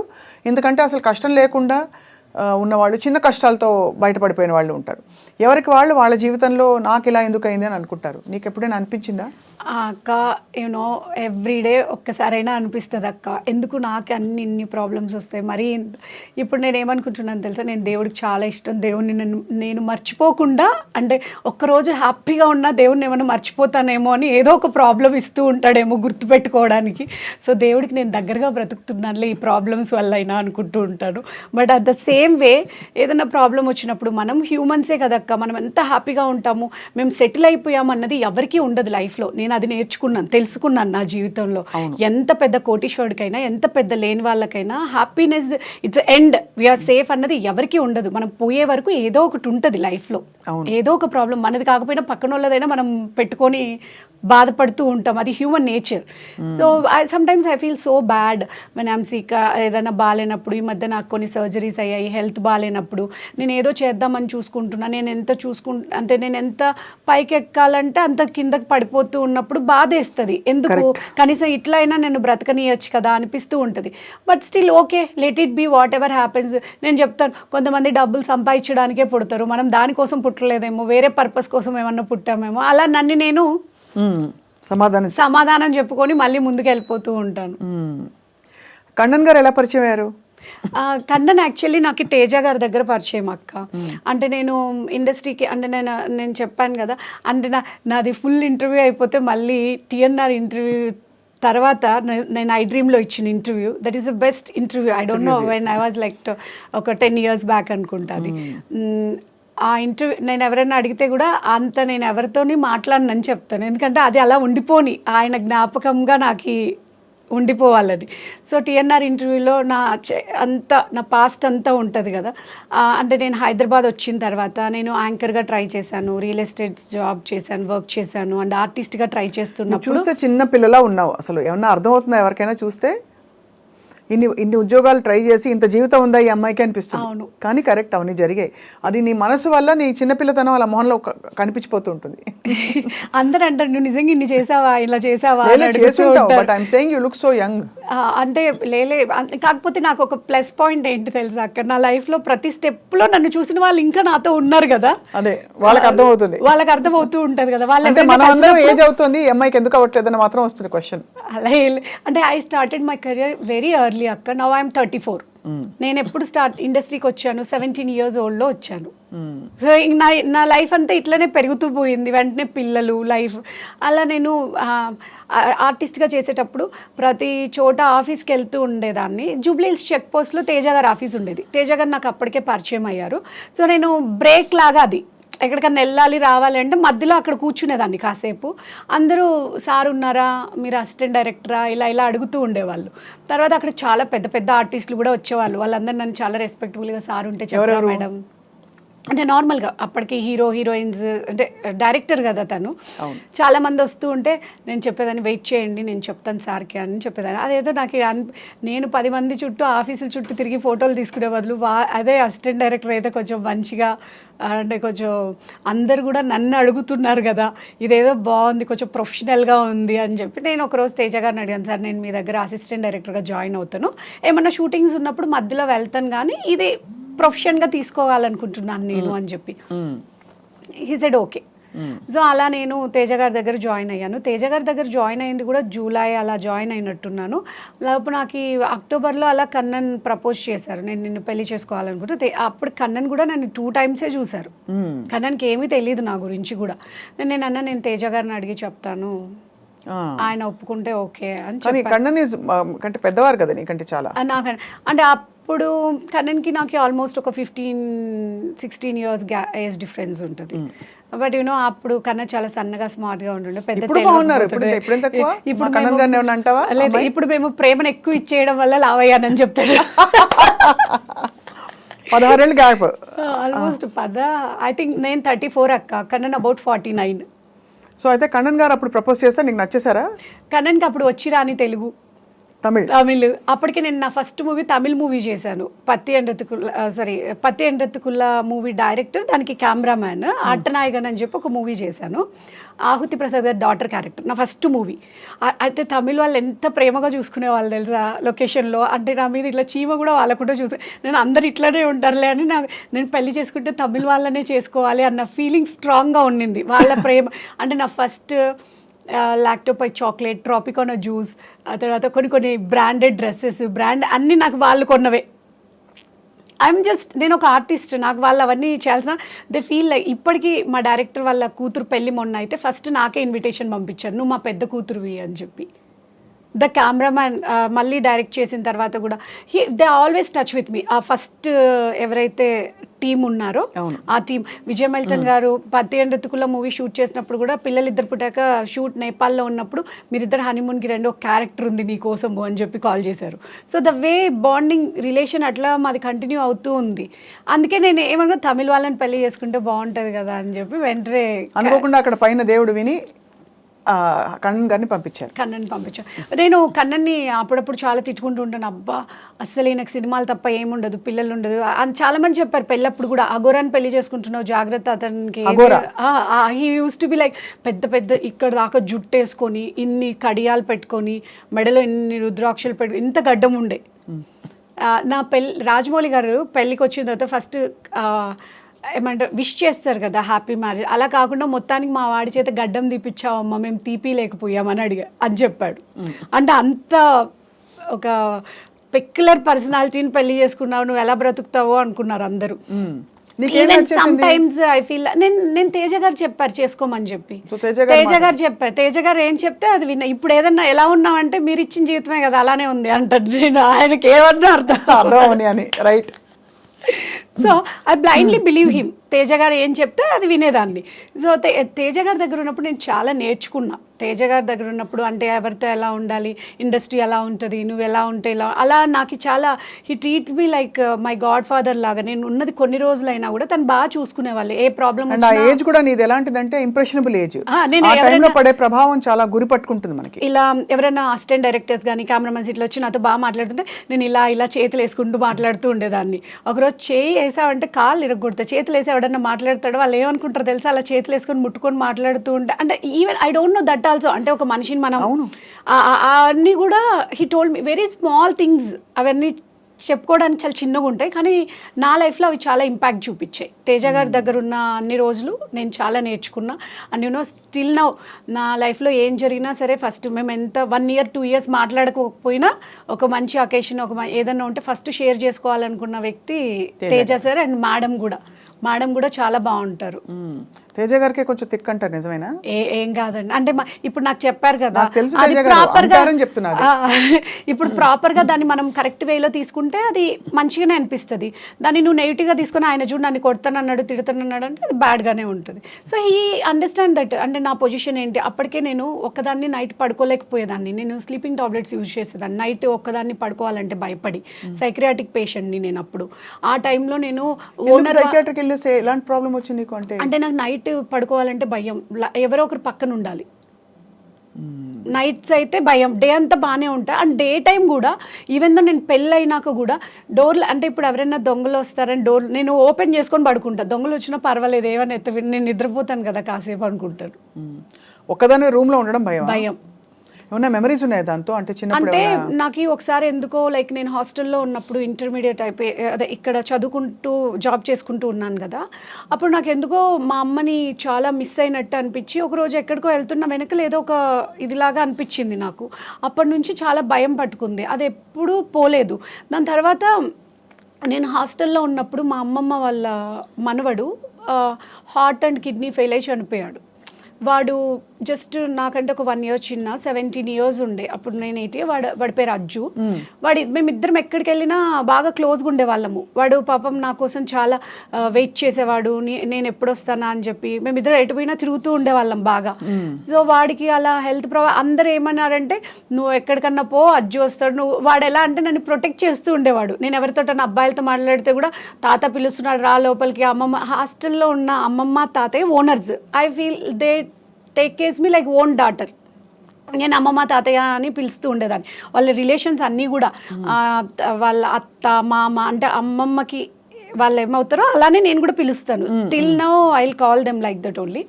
ఎందుకంటే అసలు కష్టం లేకుండా ఉన్నవాళ్ళు చిన్న కష్టాలతో బయటపడిపోయిన వాళ్ళు ఉంటారు. ఎవరికి వాళ్ళు వాళ్ళ జీవితంలో నాకు ఇలా ఎందుకైంది అని అనుకుంటారు. నీకు ఎప్పుడైనా అనిపించిందా? అక్క యూనో ఎవ్రీడే ఒక్కసారైనా అనిపిస్తుంది అక్క, ఎందుకు నాకు ఇన్ని ప్రాబ్లమ్స్ వస్తాయి మరి. ఇప్పుడు నేను ఏమనుకుంటున్నాను తెలుసా, నేను దేవుడికి చాలా ఇష్టం, దేవుడిని నేను మర్చిపోకుండా అంటే ఒక్కరోజు హ్యాపీగా ఉన్నా దేవుడిని ఏమైనా మర్చిపోతానేమో అని ఏదో ఒక ప్రాబ్లం ఇస్తూ ఉంటాడేమో గుర్తుపెట్టుకోవడానికి. సో దేవుడికి నేను దగ్గరగా బ్రతుకుతున్నానులే ఈ ప్రాబ్లమ్స్ వల్ల అయినా అనుకుంటూ ఉంటాను. But at the same way ఏదైనా ప్రాబ్లం వచ్చినప్పుడు మనం హ్యూమన్సే కదక్క, మనం ఎంత హ్యాపీగా ఉంటాము, మేము సెటిల్ అయిపోయాము అన్నది ఎవరికీ ఉండదు లైఫ్లో. నేను అది నేర్చుకున్నాను, తెలుసుకున్నాను నా జీవితంలో. ఎంత పెద్ద కోటీశ్వరుడికైనా ఎంత పెద్ద లేని వాళ్ళకైనా happiness it's end, we are safe అన్నది ఎవరికి ఉండదు. మనం పోయే వరకు ఏదో ఒకటి ఉంటుంది లైఫ్లో, ఏదో ఒక ప్రాబ్లం మనది కాకపోయినా పక్కన వాళ్ళదైనా మనం పెట్టుకొని బాధపడుతూ ఉంటాం, అది human nature. So sometimes I feel so bad when I'm sick, ఏదైనా బాగాలేనప్పుడు. ఈ మధ్య నాకు కొన్ని సర్జరీస్ అయ్యాయి, హెల్త్ బాగాలేనప్పుడు నేను ఏదో చేద్దామని చూసుకుంటున్నా, అంటే నేను ఎంత పైకి ఎక్కాలంటే అంత కిందకి పడిపోతూ ఉన్నప్పుడు బాధ వేస్తుంది, ఎందుకు కనీసం ఇట్లా అయినా నేను బ్రతకనియచ్చు కదా అనిపిస్తూ ఉంటుంది. But still okay, let it be, whatever happens. నేను చెప్తాను, కొంతమంది డబ్బులు సంపాదించడానికే పుడతారు, మనం దానికోసం పుట్టలేదేమో, వేరే పర్పస్ కోసం ఏమన్నా పుట్టామేమో. అలా నన్ను నేను సమాధానం చెప్పుకొని మళ్ళీ ముందుకు వెళ్ళిపోతూ ఉంటాను. కన్నన్ గారు ఎలా పరిచయం అయ్యారు? కన్నన్ యాక్చువల్లీ నాకు తేజ గారి దగ్గర పరిచయం అక్క. అంటే నేను ఇండస్ట్రీకి అంటే నేను చెప్పాను కదా, అంటే నాది ఫుల్ ఇంటర్వ్యూ అయిపోతే మళ్ళీ TNR ఇంటర్వ్యూ తర్వాత నేను ఐ డ్రీమ్లో ఇచ్చిన interview, that is the best interview. I don't know when I was like ఒక 10 years బ్యాక్ అనుకుంటా అది. ఆ ఇంటర్వ్యూ నేను ఎవరైనా అడిగితే కూడా అంత నేను ఎవరితోని మాట్లాడనని చెప్తాను, ఎందుకంటే అది అలా ఉండిపోని ఆయన జ్ఞాపకంగా నాకు ఉండిపోవాలని. సో TNR ఇంటర్వ్యూలో నా పాస్ట్ అంతా ఉంటుంది కదా. అంటే నేను హైదరాబాద్ వచ్చిన తర్వాత నేను యాంకర్గా ట్రై చేశాను, రియల్ ఎస్టేట్ జాబ్ చేశాను, వర్క్ చేశాను, అండ్ ఆర్టిస్ట్గా ట్రై చేస్తున్నప్పుడు చూస్తే చిన్న పిల్లలా ఉన్నావు, అసలు ఏమన్నా అర్థమవుతుందా ఎవరికైనా చూస్తే? ఇన్ని ఉద్యోగాలు ట్రై చేసి ఇంత జీవితం ఉందా ఈ అమ్మాయికి అనిపిస్తుంది. అవును. కానీ కరెక్ట్, అవన్నీ జరిగాయి. అది నీ మనసు వల్ల నీ చిన్నపిల్లతనం వాళ్ళ మొహంలో కనిపించిపోతూ ఉంటుంది. అందరూ అంటారు నువ్వు నిజంగా ఇన్ని చేసావా ఇలా చేసావా అని అడుగుతూ ఉంటారు. But I'm saying you look so young. అంటే కాకపోతే నాకు ఒక ప్లస్ పాయింట్ ఏంటి తెలుసా అక్క, నా లైఫ్ లో ప్రతి స్టెప్ లో నన్ను చూసిన వాళ్ళు ఇంకా నాతో ఉన్నారు కదా, అదే వాళ్ళకి అర్థమవుతుంది, వాళ్ళకి అర్థమవుతూ ఉంటది కదా. అంటే మనం అందరం ఏజ్ అవుతుంది ఈ అమ్మాయికి ఎందుకు అవ్వట్లేదని మాత్రం వస్తుంది క్వశ్చన్. అలా అంటే I started my career very early అక్క. Now I'm 34. నేను ఎప్పుడు ఇండస్ట్రీకి వచ్చాను 17 years old లో వచ్చాను. సో నా లైఫ్ అంతా ఇట్లనే పెరుగుతూ పోయింది. వెంటనే పిల్లలు లైఫ్ అలా నేను ఆర్టిస్ట్గా చేసేటప్పుడు ప్రతి చోట ఆఫీస్కి వెళ్తూ ఉండేదాన్ని. జూబ్లీహిల్స్ చెక్ పోస్ట్లో తేజ గారు ఆఫీస్ ఉండేది. తేజ గారు నాకు అప్పటికే పరిచయం అయ్యారు. సో నేను బ్రేక్ లాగా అది ఎక్కడికన్నా వెళ్ళాలి రావాలి అంటే మధ్యలో అక్కడ కూర్చునేదాన్ని కాసేపు. అందరూ సార్ ఉన్నారా, మీరు అసిస్టెంట్ డైరెక్టరా, ఇలా అడుగుతూ ఉండేవాళ్ళు. తర్వాత అక్కడ చాలా పెద్ద పెద్ద ఆర్టిస్టులు కూడా వచ్చేవాళ్ళు. వాళ్ళందరూ నన్ను చాలా రెస్పెక్టబుల్గా సార్ ఉంటే చెప్పరా మేడం అంటే నార్మల్గా అప్పటికి హీరోయిన్స్ అంటే డైరెక్టర్ కదా తను, చాలా మంది వస్తూ ఉంటే నేను చెప్పేదాన్ని వెయిట్ చేయండి నేను చెప్తాను సార్కి అని చెప్పేదాన్ని. అదేదో నాకు నేను 10 మంది చుట్టూ ఆఫీసుల చుట్టూ తిరిగి ఫోటోలు తీసుకునే బదులు అదే అసిస్టెంట్ డైరెక్టర్ అయితే కొంచెం మంచిగా అంటే కొంచెం అందరు కూడా నన్ను అడుగుతున్నారు కదా, ఇదేదో బాగుంది కొంచెం ప్రొఫెషనల్గా ఉంది అని చెప్పి నేను ఒకరోజు తేజ గారిని అడిగాను, సార్ నేను మీ దగ్గర అసిస్టెంట్ డైరెక్టర్గా జాయిన్ అవుతాను, ఏమన్నా షూటింగ్స్ ఉన్నప్పుడు మధ్యలో వెళ్తాను కానీ ఇది ప్రొఫెషన్గా తీసుకోవాలనుకుంటున్నాను నేను అని చెప్పి. He said okay. సో అలా నేను తేజ గారి దగ్గర జాయిన్ అయ్యాను. తేజ గారి దగ్గర జాయిన్ అయింది కూడా జూలై అలా జాయిన్ అయినట్టున్నాను. లోపు నాకు అక్టోబర్లో అలా కన్నన్ ప్రపోజ్ చేశారు, నేను నిన్ను పెళ్లి చేసుకోవాలనుకుంటే. అప్పుడు కన్నన్ కూడా నన్ను 2 times చూశారు. కన్నన్కి ఏమీ తెలియదు నా గురించి కూడా. నేను తేజ గారిని అడిగి చెప్తాను, ఆయన ఒప్పుకుంటే ఓకే అని చెప్పి. కన్నన్ అంటే పెద్దవారు కదా నీకంటే చాలా. నాకంటే అంటే అప్పుడు కన్నన్కి నాకు ఆల్మోస్ట్ ఒక 15-16 years ఏజ్ డిఫరెన్స్ ఉంటుంది. బట్ యూనో అప్పుడు కన్నా చాలా సన్నగా స్మార్ట్ గా ఉంటుండే, పెద్ద ఇప్పుడు మేము ప్రేమను ఎక్కువ ఇచ్చేయడం వల్ల లావయ్యానని చెప్తాడు. 16 ఏళ్ళు గ్యాప్ ఆల్మోస్ట్ ఐ థింక్ నేను 34 అక్క, కన్నన్ అబౌట్ 49. సో అయితే కన్నన్ గారు అప్పుడు ప్రపోజ్ చేస్తే నీకు నచ్చేసారా? కన్నన్కి అప్పుడు వచ్చి రాని తెలుగు తమిళ్. అప్పటికే నేను నా ఫస్ట్ మూవీ తమిళ్ మూవీ చేశాను, పత్తి అండ్ రత్తుకుల్ల మూవీ డైరెక్టర్, దానికి కెమెరామ్యాన్ అట్టనాయగన్ అని చెప్పి ఒక మూవీ చేశాను. ఆహుతి ప్రసాద్ గారి డాటర్ క్యారెక్టర్ నా ఫస్ట్ మూవీ. అయితే తమిళ్ వాళ్ళు ఎంత ప్రేమగా చూసుకునే వాళ్ళు తెలుసా లొకేషన్లో, అంటే నా మీద ఇట్లా చీమ కూడా వాళ్ళకుండా చూసే, నేను అందరు ఇట్లనే ఉంటారులే అని నేను పెళ్లి చేసుకుంటే తమిళ్ వాళ్ళనే చేసుకోవాలి అన్న ఫీలింగ్ స్ట్రాంగ్గా ఉండింది. వాళ్ళ ప్రేమ అంటే నా ఫస్ట్ లాక్టోపై చాక్లెట్, ట్రాపికానా జ్యూస్, ఆ తర్వాత కొన్ని బ్రాండెడ్ డ్రెస్సెస్, బ్రాండ్ అన్నీ నాకు వాళ్ళు కొన్నవే. నేను ఒక ఆర్టిస్ట్, నాకు వాళ్ళు అవన్నీ చేయాల్సిన దే ఫీల్ లైక్. ఇప్పటికీ మా డైరెక్టర్ వాళ్ళ కూతురు పెళ్ళి మొన్న అయితే ఫస్ట్ నాకే ఇన్విటేషన్ పంపించారు, నువ్వు మా పెద్ద కూతురువి అని చెప్పి. ద కెమెరామ్యాన్ మళ్ళీ డైరెక్ట్ చేసిన తర్వాత కూడా they always touch with me. ఆ ఫస్ట్ ఎవరైతే టీం ఉన్నారో ఆ టీం, విజయ్ మెల్టన్ గారు పత్తి అండ్ రత్తుకుల్ల మూవీ షూట్ చేసినప్పుడు కూడా పిల్లలిద్దరు పుట్టాక షూట్ నేపాల్లో ఉన్నప్పుడు మీరిద్దరు హనీమూన్కి రండి, ఒక క్యారెక్టర్ ఉంది నీకోసము అని చెప్పి కాల్ చేశారు. So the way bonding relation అట్లా మాది కంటిన్యూ అవుతూ ఉంది. అందుకే నేను ఏమన్నా తమిళ వాళ్ళని పెళ్లి చేసుకుంటే బాగుంటుంది కదా అని చెప్పి వెంటనే అనుకోకుండా అక్కడ పైన దేవుడు విని కన్నన్ గారిని పంపించారు. నేను కన్నన్ని అప్పుడప్పుడు చాలా తిట్టుకుంటూ ఉంటాను, అబ్బా అస్సలు నాకు సినిమాలు తప్ప ఏముండదు, పిల్లలు ఉండదు అని చాలా మంది చెప్పారు. పెళ్ళప్పుడు కూడా అఘోరాన్ని పెళ్లి చేసుకుంటున్నావు జాగ్రత్త, అతనికి he use to be like పెద్ద ఇక్కడ దాకా జుట్టు వేసుకొని ఇన్ని కడియాలు పెట్టుకొని మెడలో ఇన్ని రుద్రాక్షలు పెట్టుకొని ఇంత గడ్డం ఉండే. నా రాజమౌళి గారు పెళ్ళికి వచ్చిన తర్వాత ఫస్ట్ ఏమంటారు విష్ చేస్తారు కదా హ్యాపీ మ్యారేజ్, అలా కాకుండా మొత్తానికి మా వాడి చేత గడ్డం తీపిచ్చావమ్మా మేము తీపిలేకపోయామని అని చెప్పాడు. అంటే అంత ఒక పెక్యులర్ పర్సనాలిటీని పెళ్లి చేసుకున్నావు, నువ్వు ఎలా బ్రతుకుతావో అనుకున్నారు అందరూ. ఐ ఫీల్ నేను తేజ గారు చెప్పారు చేసుకోమని చెప్పి, తేజ గారు ఏం చెప్తే అది విన్నా. ఇప్పుడు ఏదన్నా ఎలా ఉన్నావంటే మీరు ఇచ్చిన జీవితమే కదా అలానే ఉంది అంటాడు. నేను ఆయనకి ఏమన్నా అర్థం అని right. So I blindly believe him. Teja గారు ఏం చెప్తే అది వినేదాన్ని. సో తేజ గారి దగ్గర ఉన్నప్పుడు నేను చాలా నేర్చుకున్నా. తేజ గారి దగ్గర ఉన్నప్పుడు అంటే ఎవరితో ఎలా ఉండాలి, ఇండస్ట్రీ ఎలా ఉంటుంది, నువ్వు ఎలా ఉంటే ఇలా, అలా నాకు చాలా he treats me like my God father లాగా. నేను ఉన్నది కొన్ని రోజులైనా కూడా తను బాగా చూసుకునేవాళ్ళు. ఏ ప్రాబ్లం అండ్ ఆ ఏజ్ కూడా నీది ఎలాంటిదంటే ఇంప్రెషనబుల్ ఏజ్. నేను ఆ టైంలో పడే ప్రభావం చాలా గురి పట్టుకుంటుంది మనకి. ఇలా ఎవరైనా అసిస్టెంట్ డైరెక్టర్స్ కానీ కెమెరామెన్స్ ఇట్లా వచ్చి నాతో బాగా మాట్లాడుతుంటే నేను ఇలా ఇలా చేతులు వేసుకుంటూ మాట్లాడుతూ ఉండేదాన్ని. ఒకరోజు చేయి వేసావంటే కాళ్ళు ఇరగొడతా, చేతులు వేసి ఎవడన్నా మాట్లాడతాడు వాళ్ళు ఏమనుకుంటారు తెలుసా, అలా చేతులు వేసుకొని ముట్టుకొని మాట్లాడుతూ ఉంటే, అంటే even I don't know that also. అంటే ఒక మనిషిని మనం అన్నీ కూడా he told me very small things, అవన్నీ చెప్పుకోవడానికి చాలా చిన్నగా ఉంటాయి కానీ నా లైఫ్లో అవి చాలా ఇంపాక్ట్ చూపించాయి. తేజ గారి దగ్గర ఉన్న అన్ని రోజులు నేను చాలా నేర్చుకున్నా. అండ్ యూనో స్టిల్ నౌ నా లైఫ్లో ఏం జరిగినా సరే ఫస్ట్ మేము ఎంత 1 year 2 years మాట్లాడకపోయినా ఒక మంచి అకేషన్ ఏదన్నా ఉంటే ఫస్ట్ షేర్ చేసుకోవాలనుకున్న వ్యక్తి తేజ సార్. అండ్ మేడం కూడా చాలా బాగుంటారు. తేజ గారికి కొంచెం థిక్ అంటారు, నిజమేనా? ఏం కాదండి, అంటే ఇప్పుడు నాకు చెప్పారు కదా, ఇప్పుడు ప్రాపర్ గా దాన్ని మనం కరెక్ట్ వేలో తీసుకుంటే అది మంచిగానే అనిపిస్తుంది. దాన్ని నువ్వు నెగిటివ్ గా తీసుకుని ఆయన చూడు నన్ను కొడతానన్నాడు తిడుతానన్నాడు అంటే అది బ్యాడ్ గానే ఉంటుంది. So he understand that. అంటే నా పొజిషన్ ఏంటి, అప్పటికే నేను ఒక్కదాన్ని నైట్ పడుకోలేకపోయేదాన్ని. నేను స్లీపింగ్ టాబ్లెట్స్ యూజ్ చేసేదాన్ని. నైట్ ఒక్కదాన్ని పడుకోవాలంటే భయపడి. సైక్రియాటిక్ పేషెంట్ని నేను అప్పుడు. ఆ టైంలో నేను ఓనర్ ఎలాంటి ప్రాబ్లం వచ్చింది నీకు? అంటే నాకు నైట్ పడుకోవాలంటే భయం, ఎవరో ఒకరు పక్కన ఉండాలి. నైట్స్ అయితే భయం, డే అంతా బాగానే ఉంటా. అండ్ డే టైం కూడా ఈవెన్ దో నేను పెళ్ళి అయినాక కూడా డోర్లు, అంటే ఇప్పుడు ఎవరైనా దొంగలు వస్తారని డోర్ నేను ఓపెన్ చేసుకొని పడుకుంటా. దొంగలు వచ్చినా పర్వాలేదు, ఏమైనా నేను నిద్రపోతాను కదా కాసేపు అనుకుంటాను. ఒక్కదాని రూమ్ లో ఉండడం భయం. ఏమన్నా మెమరీస్ ఉన్నాయి దాంతో? అంటే చిన్నప్పుడు అంటే నాకు ఒకసారి ఎందుకో లైక్ నేను హాస్టల్లో ఉన్నప్పుడు ఇంటర్మీడియట్ అయిపోయి అదే ఇక్కడ చదువుకుంటూ జాబ్ చేసుకుంటూ ఉన్నాను కదా, అప్పుడు నాకు ఎందుకో మా అమ్మని చాలా మిస్ అయినట్టు అనిపించి ఒకరోజు ఎక్కడికో వెళ్తున్నా వెనకలు ఏదో ఒక ఇదిలాగా అనిపించింది నాకు. అప్పటి నుంచి చాలా భయం పట్టుకుంది, అది ఎప్పుడూ పోలేదు. దాని తర్వాత నేను హాస్టల్లో ఉన్నప్పుడు మా అమ్మమ్మ వాళ్ళ మనవడు హార్ట్ అండ్ కిడ్నీ ఫెయిల్ అయి చనిపోయాడు. వాడు జస్ట్ నాకంటే ఒక 1 year చిన్న, 17 years ఉండే. అప్పుడు నేను 80. వాడి పేరు అజ్జు. మేమిద్దరం ఎక్కడికి వెళ్ళినా బాగా క్లోజ్గా ఉండేవాళ్ళము. వాడు పాపం నా కోసం చాలా వెయిట్ చేసేవాడు, నేను ఎప్పుడు వస్తానా అని చెప్పి. మేమిద్దరం ఎటు పోయినా తిరుగుతూ ఉండేవాళ్ళం బాగా. సో వాడికి అలా హెల్త్ అందరూ ఏమన్నారంటే నువ్వు ఎక్కడికన్నా పో, అజ్జు వస్తాడు. వాడు ఎలా అంటే నన్ను ప్రొటెక్ట్ చేస్తూ ఉండేవాడు. నేను ఎవరితో అబ్బాయిలతో మాట్లాడితే కూడా తాత పిలుస్తున్నాడు రా లోపలికి. అమ్మమ్మ హాస్టల్లో ఉన్న అమ్మమ్మ తాతయ్య owners. I feel they take case me like own daughter. నేను అమ్మమ్మ తాతయ్య అని పిలుస్తూ ఉండేదాన్ని. వాళ్ళ రిలేషన్స్ అన్నీ కూడా వాళ్ళ అత్త మామ అంటే అమ్మమ్మకి వాళ్ళు ఏమవుతారో అలానే నేను కూడా పిలుస్తాను. Till now I will call them like that only.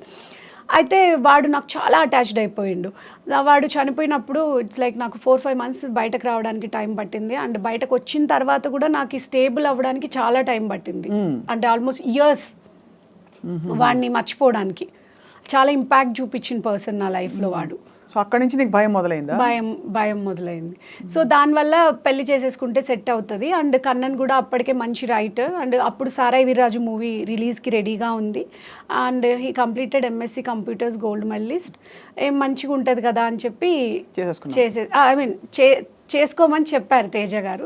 అయితే వాడు నాకు చాలా అటాచ్డ్ అయిపోయిండు. వాడు చనిపోయినప్పుడు ఇట్స్ లైక్ నాకు 4-5 months బయటకు రావడానికి టైం పట్టింది. అండ్ బయటకు వచ్చిన తర్వాత కూడా నాకు స్టేబుల్ అవ్వడానికి చాలా టైం పట్టింది. అంటే ఆల్మోస్ట్ ఇయర్స్ వాడిని మర్చిపోవడానికి. చాలా ఇంపాక్ట్ చూపించిన పర్సన్ నా లైఫ్లో వాడు. సో అక్కడి నుంచి నీకు భయం మొదలైందా? భయం మొదలైంది. సో దానివల్ల పెళ్లి చేసేసుకుంటే సెట్ అవుతుంది. అండ్ కన్నన్ కూడా అప్పటికే మంచి రైటర్. అండ్ అప్పుడు సారాయి వీర్రాజు మూవీ రిలీజ్కి రెడీగా ఉంది. And he completed MSc computers gold medallist. ఏం మంచిగా ఉంటుంది కదా అని చెప్పి చేసుకోమని చెప్పారు తేజ గారు.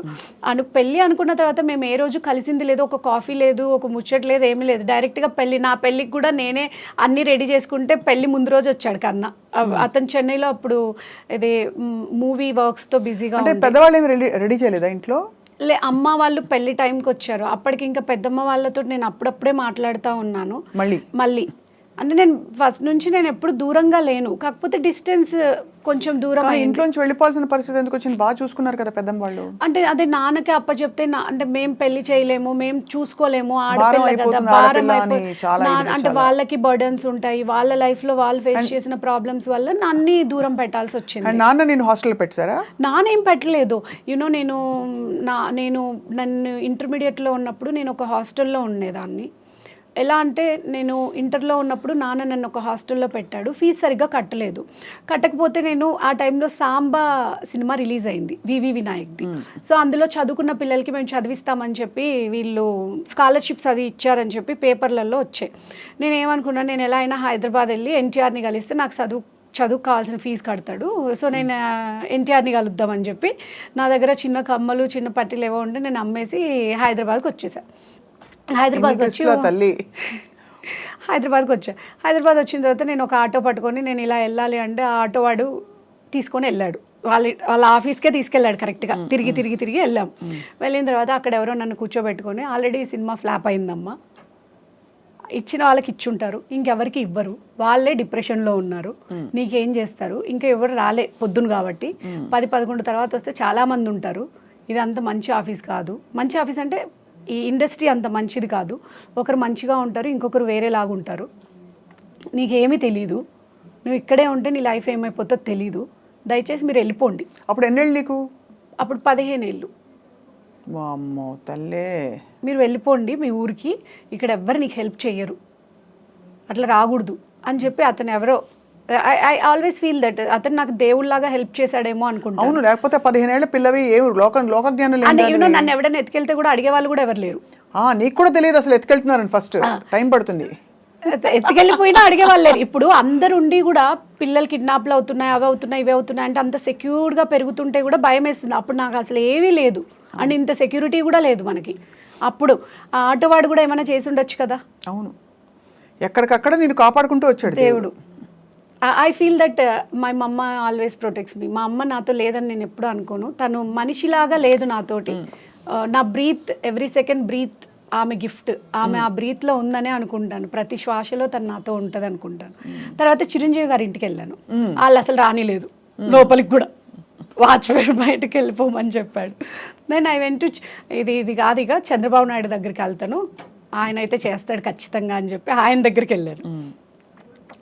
పెళ్ళి అనుకున్న తర్వాత మేము ఏ రోజు కలిసింది లేదు, ఒక కాఫీ లేదు, ఒక ముచ్చట లేదు, ఏమీ లేదు. డైరెక్ట్గా పెళ్ళి. నా పెళ్ళికి కూడా నేనే అన్నీ రెడీ చేసుకుంటే పెళ్ళి ముందు రోజు వచ్చాడు కన్నా. అతను చెన్నైలో అప్పుడు ఇది మూవీ వర్క్స్తో బిజీగా. పెద్దవాళ్ళు ఏమి రెడీ చేయలేదా ఇంట్లో? అమ్మ వాళ్ళు పెళ్లి టైంకి వచ్చారు. అప్పటికి ఇంకా పెద్దమ్మ వాళ్ళతో నేను అప్పుడప్పుడే మాట్లాడుతూ ఉన్నాను. మళ్ళీ అంటే నేను ఫస్ట్ నుంచి నేను ఎప్పుడు దూరంగా లేను, కాకపోతే డిస్టెన్స్ కొంచెం దూరం. ఇంట్లో నుంచి వెళ్ళిపోవాల్సిన పరిస్థితి ఎందుకు వచ్చింది? బాగా చూసుకున్నారు కదా పెద్దమ్మ వాళ్ళు. అంటే అదే నాన్నకి అప్పచెప్తే అంటే మేము పెళ్లి చేయలేము, మేము చూసుకోలేము, ఆడపిల్ల కదా, భారం అంటే వాళ్ళకి బర్డన్స్ ఉంటాయి, వాళ్ళ లైఫ్ లో వాళ్ళు ఫేస్ చేసిన ప్రాబ్లమ్స్ వల్ల అన్ని దూరం పెట్టాల్సి వచ్చింది. నాన్న నేను హాస్టల్లో పెట్టారా? నాన్న ఏం పెట్టలేదు. యూనో నన్ను ఇంటర్మీడియట్లో ఉన్నప్పుడు నేను ఒక హాస్టల్లో ఉండేదాన్ని. ఎలా అంటే నేను ఇంటర్లో ఉన్నప్పుడు నాన్న నన్ను ఒక హాస్టల్లో పెట్టాడు. ఫీజు సరిగ్గా కట్టకపోతే నేను ఆ టైంలో సాంబా సినిమా రిలీజ్ అయింది వివి వినాయక్ది. సో అందులో చదువుకున్న పిల్లలకి మేము చదివిస్తామని చెప్పి వీళ్ళు స్కాలర్షిప్స్ అది ఇచ్చారని చెప్పి పేపర్లలో వచ్చాయి. నేను ఏమనుకున్నాను, నేను ఎలా అయినా హైదరాబాద్ వెళ్ళి ఎన్టీఆర్ని కలిస్తే నాకు చదువుకు కావాల్సిన ఫీజు కడతాడు. సో నేను ఎన్టీఆర్ని కలుద్దామని చెప్పి నా దగ్గర చిన్న కమ్మలు చిన్న పట్టీలు ఏవో ఉంటే నేను అమ్మేసి హైదరాబాద్కి వచ్చేసాను. హైదరాబాద్కి వచ్చి ట్విస్టులా తల్లి. హైదరాబాద్కి వచ్చా. హైదరాబాద్ వచ్చిన తర్వాత నేను ఒక ఆటో పట్టుకొని నేను ఇలా వెళ్ళాలి అంటే ఆ ఆటో వాడు తీసుకొని వెళ్ళాడు. వాళ్ళ ఆఫీస్కే తీసుకెళ్ళాడు కరెక్ట్గా. తిరిగి తిరిగి తిరిగి వెళ్ళాం. వెళ్ళిన తర్వాత అక్కడ ఎవరో నన్ను కూర్చోబెట్టుకొని, ఆల్రెడీ సినిమా ఫ్లాప్ అయిందమ్మా, ఇచ్చిన వాళ్ళకి ఇచ్చుంటారు, ఇంకెవరికి ఇవ్వరు, వాళ్ళే డిప్రెషన్లో ఉన్నారు, నీకేం చేస్తారు, ఇంకా ఎవరు రాలే పొద్దున కాబట్టి 10-11 తర్వాత వస్తే చాలామంది ఉంటారు, ఇది అంత మంచి ఆఫీస్ కాదు. మంచి ఆఫీస్ అంటే ఈ ఇండస్ట్రీ అంత మంచిది కాదు, ఒకరు మంచిగా ఉంటారు, ఇంకొకరు వేరేలాగా ఉంటారు, నీకేమీ తెలీదు, నువ్వు ఇక్కడే ఉంటే నీ లైఫ్ ఏమైపోతుందో తెలీదు, దయచేసి మీరు వెళ్ళిపోండి. అప్పుడు ఎన్నేళ్ళు నీకు? అప్పుడు 15 ఏళ్ళు. వామ్మో తల్లే. మీరు వెళ్ళిపోండి మీ ఊరికి, ఇక్కడ ఎవ్వరు నీకు హెల్ప్ చెయ్యరు, అట్లా రాకూడదు అని చెప్పి అతను ఎవరో, ఐ ఆల్వేస్ ఫీల్ దట్ అతను నాకు దేవుళ్ళలాగా హెల్ప్ చేశాడేమో అనుకుంటా. అవును, లేకపోతే 15 ఏళ్ల పిల్లవి ఏమి లోకజ్ఞానం లేదు. నన్ను ఎవడైనా ఎత్తుకెళ్తే కూడా అడిగే వాళ్ళు కూడా ఎవరు లేరు. నీకు కూడా తెలియదు అసలు ఎత్తుకెళ్తున్నారని, ఫస్ట్ టైం పడుతుంది. ఎత్తుకెళ్ళిపోయినా అడిగే వాళ్ళు లేరు. ఇప్పుడు అందరు ఉండి కూడా పిల్లలు కిడ్నాప్లు అవుతున్నాయి, అవి అవుతున్నాయి, ఇవి అవుతున్నాయి అంటే అంత సెక్యూర్డ్గా పెరుగుతుంటే కూడా భయం వేస్తుంది. అప్పుడు నాకు అసలు ఏమీ లేదు అండ్ ఇంత సెక్యూరిటీ కూడా లేదు మనకి. అప్పుడు ఆ ఆటోవాడు కూడా ఏమైనా చేసి ఉండొచ్చు కదా. అవును, ఎక్కడికక్కడ నేను కాపాడుకుంటూ వచ్చాడు దేవుడు. ఐ ఫీల్ దట్ మై మమ్మ ఆల్వేస్ ప్రొటెక్ట్స్ మీ. మా అమ్మ నాతో లేదని నేను ఎప్పుడు అనుకోను. తను మనిషిలాగా లేదు నాతోటి. నా బ్రీత్, ఎవ్రీ సెకండ్ బ్రీత్ ఆమె గిఫ్ట్. ఆమె ఆ బ్రీత్లో ఉందనే అనుకుంటాను. ప్రతి శ్వాసలో తను నాతో ఉంటుంది అనుకుంటాను. తర్వాత చిరంజీవి గారి ఇంటికి వెళ్ళాను. వాళ్ళు అసలు రానిలేదు లోపలికి కూడా. వాచ్మెన్ బయటకు వెళ్ళిపోమని చెప్పాడు. నేను ఐ వెంట్ టు ఇది కాదు, ఇక చంద్రబాబు నాయుడు దగ్గరికి వెళ్తాను, ఆయన అయితే చేస్తాడు ఖచ్చితంగా అని చెప్పి ఆయన దగ్గరికి వెళ్ళాను.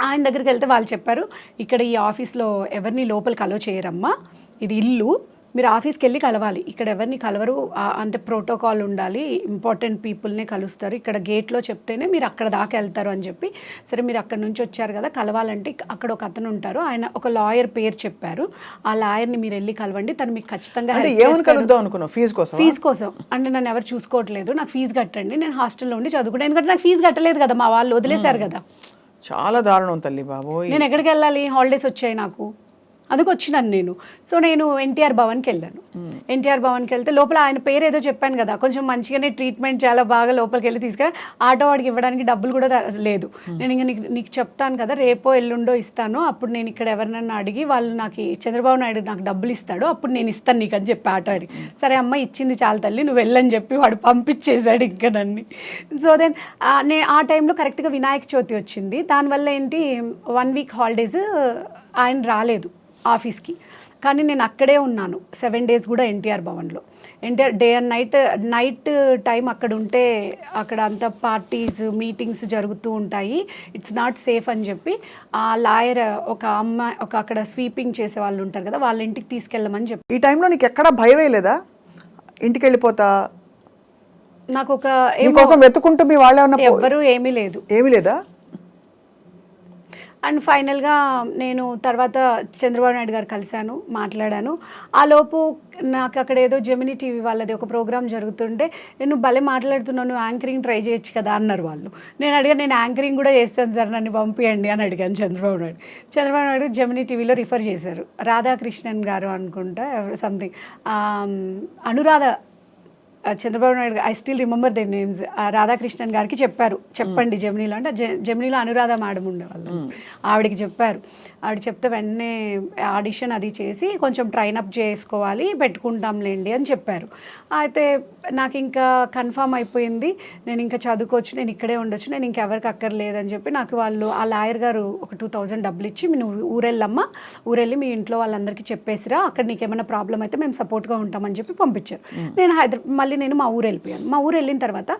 ఆయన దగ్గరికి వెళ్తే వాళ్ళు చెప్పారు, ఇక్కడ ఈ ఆఫీస్లో ఎవరిని లోపలికి అలో చేయరమ్మా, ఇది ఇల్లు, మీరు ఆఫీస్కి వెళ్ళి కలవాలి, ఇక్కడ ఎవరిని కలవరు, అంటే ప్రోటోకాల్ ఉండాలి, ఇంపార్టెంట్ పీపుల్నే కలుస్తారు, ఇక్కడ గేట్లో చెప్తేనే మీరు అక్కడ దాకా వెళ్తారు అని చెప్పి. సరే మీరు అక్కడ నుంచి వచ్చారు కదా, కలవాలంటే అక్కడ ఒక అతను ఉంటారు, ఆయన ఒక లాయర్ పేరు చెప్పారు, ఆ లాయర్ని మీరు వెళ్ళి కలవండి, తను మీకు ఖచ్చితంగా ఫీజు కోసం అంటే నన్ను ఎవరు చూసుకోవట్లేదు, నాకు ఫీజు కట్టండి, నేను హాస్టల్లో ఉండి చదువుకుంటాను, ఎందుకంటే నాకు ఫీజు కట్టలేదు కదా, మా వాళ్ళు వదిలేశారు కదా. చాలా దారుణం తల్లి బాబు. నేను ఎక్కడికి వెళ్ళాలి, హాలిడేస్ వచ్చాయి నాకు, అందుకు వచ్చినాను నేను. సో నేను ఎన్టీఆర్ భవన్కి వెళ్ళాను. ఎన్టీఆర్ భవన్కి వెళ్తే లోపల ఆయన పేరు ఏదో చెప్పాను కదా, కొంచెం మంచిగానే ట్రీట్మెంట్ చాలా బాగా లోపలికి వెళ్ళి తీసుకెళ్ళి ఆటో వాడికి ఇవ్వడానికి డబ్బులు కూడా లేదు. నేను ఇంకా నీకు చెప్తాను కదా, రేపో ఎల్లుండో ఇస్తాను, అప్పుడు నేను ఇక్కడ ఎవరినన్నా అడిగి వాళ్ళు నాకు చంద్రబాబు నాయుడు నాకు డబ్బులు ఇస్తాడు, అప్పుడు నేను ఇస్తాను నీకు అని చెప్పి ఆటో వాడికి. సరే అమ్మ ఇచ్చింది చాలా తల్లి, నువ్వు వెళ్ళని చెప్పి వాడు పంపించేశాడు ఇంకా నన్ను. సో దెన్ నేను ఆ టైంలో కరెక్ట్గా వినాయక చవితి వచ్చింది. దానివల్ల ఏంటి 1 వీక్ హాలిడేస్ ఆయన రాలేదు ఆఫీస్కి, కానీ నేను అక్కడే ఉన్నాను 7 డేస్ కూడా ఎన్టీఆర్ భవన్లో. NTR day and night time అక్కడ ఉంటే అక్కడ అంతా పార్టీస్ మీటింగ్స్ జరుగుతూ ఉంటాయి, ఇట్స్ నాట్ సేఫ్ అని చెప్పి ఆ లాయర్ ఒక అమ్మాయి ఒక అక్కడ స్వీపింగ్ చేసే వాళ్ళు ఉంటారు కదా, వాళ్ళ ఇంటికి తీసుకెళ్ళమని చెప్పి. ఈ టైంలో నీకు ఎక్కడ భయం వేయలేదా, ఇంటికి వెళ్ళిపోతా నాకు ఒక వెతుకుంటూ మీ వాళ్ళే ఉన్న ఎవ్వరూ ఏమీ లేదా. అండ్ ఫైనల్గా నేను తర్వాత చంద్రబాబు నాయుడు గారు కలిశాను, మాట్లాడాను. ఆ లోపు నాకు అక్కడ ఏదో జెమినీ టీవీ వాళ్ళది ఒక ప్రోగ్రామ్ జరుగుతుంటే, నేను భలే మాట్లాడుతున్నాను, నువ్వు యాంకరింగ్ ట్రై చేయొచ్చు కదా అన్నారు వాళ్ళు. నేను అడిగాను, నేను యాంకరింగ్ కూడా చేస్తాను సార్, నన్ను పంపించండి అని అడిగాను చంద్రబాబు నాయుడు జెమినీ టీవీలో రిఫర్ చేశారు. రాధాకృష్ణన్ గారు అనుకుంటా something, Anuradha, Chandrababu Naidu, I still remember they names, Radhakrishnan గారికి చెప్పండి జెమినీలో, అంటే జెమినీలో అనురాధ మేడం ఉండేవాళ్ళు, ఆవిడకి చెప్పారు. ఆవిడ చెప్తే వెంటనే ఆడిషన్ అది చేసి కొంచెం ట్రైన్ అప్ చేసుకోవాలి, పెట్టుకుంటాంలేండి అని చెప్పారు. అయితే నాకు ఇంకా కన్ఫామ్ అయిపోయింది, నేను ఇంకా చదువుకోవచ్చు, నేను ఇక్కడే ఉండొచ్చు, నేను ఇంకెవరికి అక్కర్లేదని చెప్పి నాకు వాళ్ళు ఆ లాయర్ గారు ఒక 2000 డబ్బులు ఇచ్చి, నువ్వు ఊరెళ్ళమ్మా, ఊరెళ్ళి మీ ఇంట్లో వాళ్ళందరికీ చెప్పేసిరా, అక్కడ నీకు ఏమైనా ప్రాబ్లం అయితే మేము సపోర్ట్గా ఉంటామని చెప్పి పంపించారు. నేను మళ్ళీ నేను మా ఊరు వెళ్ళిపోయాను. మా ఊరు వెళ్ళిన తర్వాత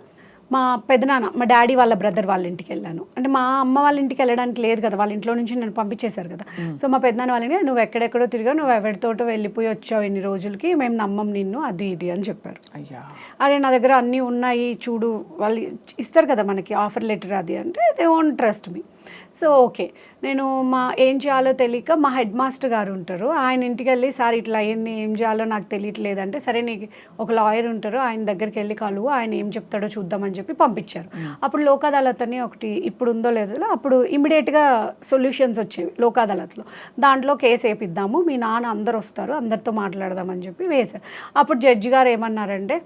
మా పెదనాన్న, మా డాడీ వాళ్ళ బ్రదర్ వాళ్ళ ఇంటికి వెళ్ళాను. అంటే మా అమ్మ వాళ్ళ ఇంటికి వెళ్ళడానికి లేదు కదా, వాళ్ళ ఇంట్లో నుంచి నన్ను పంపించేశారు కదా. సో మా పెదనాన్న వాళ్ళని, నువ్వు ఎక్కడెక్కడో తిరిగా, నువ్వు ఎవరితోటో వెళ్ళిపోయి వచ్చావు ఇన్ని రోజులకి, మేము నమ్మం నిన్ను, అది ఇది అని చెప్పారు. అరే నా దగ్గర అన్నీ ఉన్నాయి చూడు, వాళ్ళు ఇస్తారు కదా మనకి ఆఫర్ లెటర్ అది, అంటే they won't trust me. So okay, నేను ఏం చేయాలో తెలియక మా హెడ్ మాస్టర్ గారు ఉంటారు, ఆయన ఇంటికి వెళ్ళి, సార్ ఇట్లా అయింది, ఏం చేయాలో నాకు తెలియట్లేదు అంటే, సరే నీకు ఒక లాయర్ ఉంటారు, ఆయన దగ్గరికి వెళ్ళి కలువు, ఆయన ఏం చెప్తాడో చూద్దామని చెప్పి పంపించారు. అప్పుడు లోక్ అదాలత్ అని ఒకటి, ఇప్పుడు ఉందో లేదో, అప్పుడు ఇమీడియట్గా సొల్యూషన్స్ వచ్చేవి లోక్ అదాలత్లో. దాంట్లో కేసు వేపిద్దాము, మీ నాన్న అందరు వస్తారు, అందరితో మాట్లాడదామని చెప్పి వేశారు. అప్పుడు జడ్జి గారు ఏమన్నారంటే,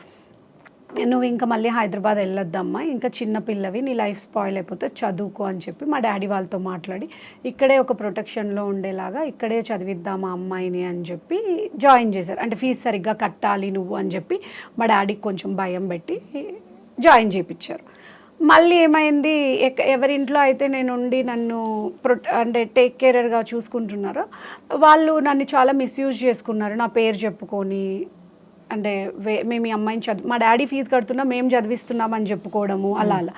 నువ్వు ఇంకా మళ్ళీ హైదరాబాద్ వెళ్ళొద్దమ్మా, ఇంకా చిన్న పిల్లవి, నీ లైఫ్ స్పాయిల్ అయిపోతే చదువుకో అని చెప్పి మా డాడీ వాళ్ళతో మాట్లాడి ఇక్కడే ఒక ప్రొటెక్షన్లో ఉండేలాగా ఇక్కడే చదివిద్దామా అమ్మాయిని అని చెప్పి జాయిన్ చేశారు. అంటే ఫీజు సరిగ్గా కట్టాలి నువ్వు అని చెప్పి మా డాడీకి కొంచెం భయం పెట్టి జాయిన్ చేయించారు. మళ్ళీ ఏమైంది, ఎవరింట్లో అయితే నేను ఉండి నన్ను అంటే టేక్ కేరర్గా చూసుకుంటున్నారో వాళ్ళు నన్ను చాలా మిస్యూజ్ చేసుకున్నారు. నా పేరు చెప్పుకొని అంటే మేము ఈ అమ్మాయిని మా డాడీ ఫీజు కడుతున్నా మేము చదివిస్తున్నామని చెప్పుకోవడము అలా అలా.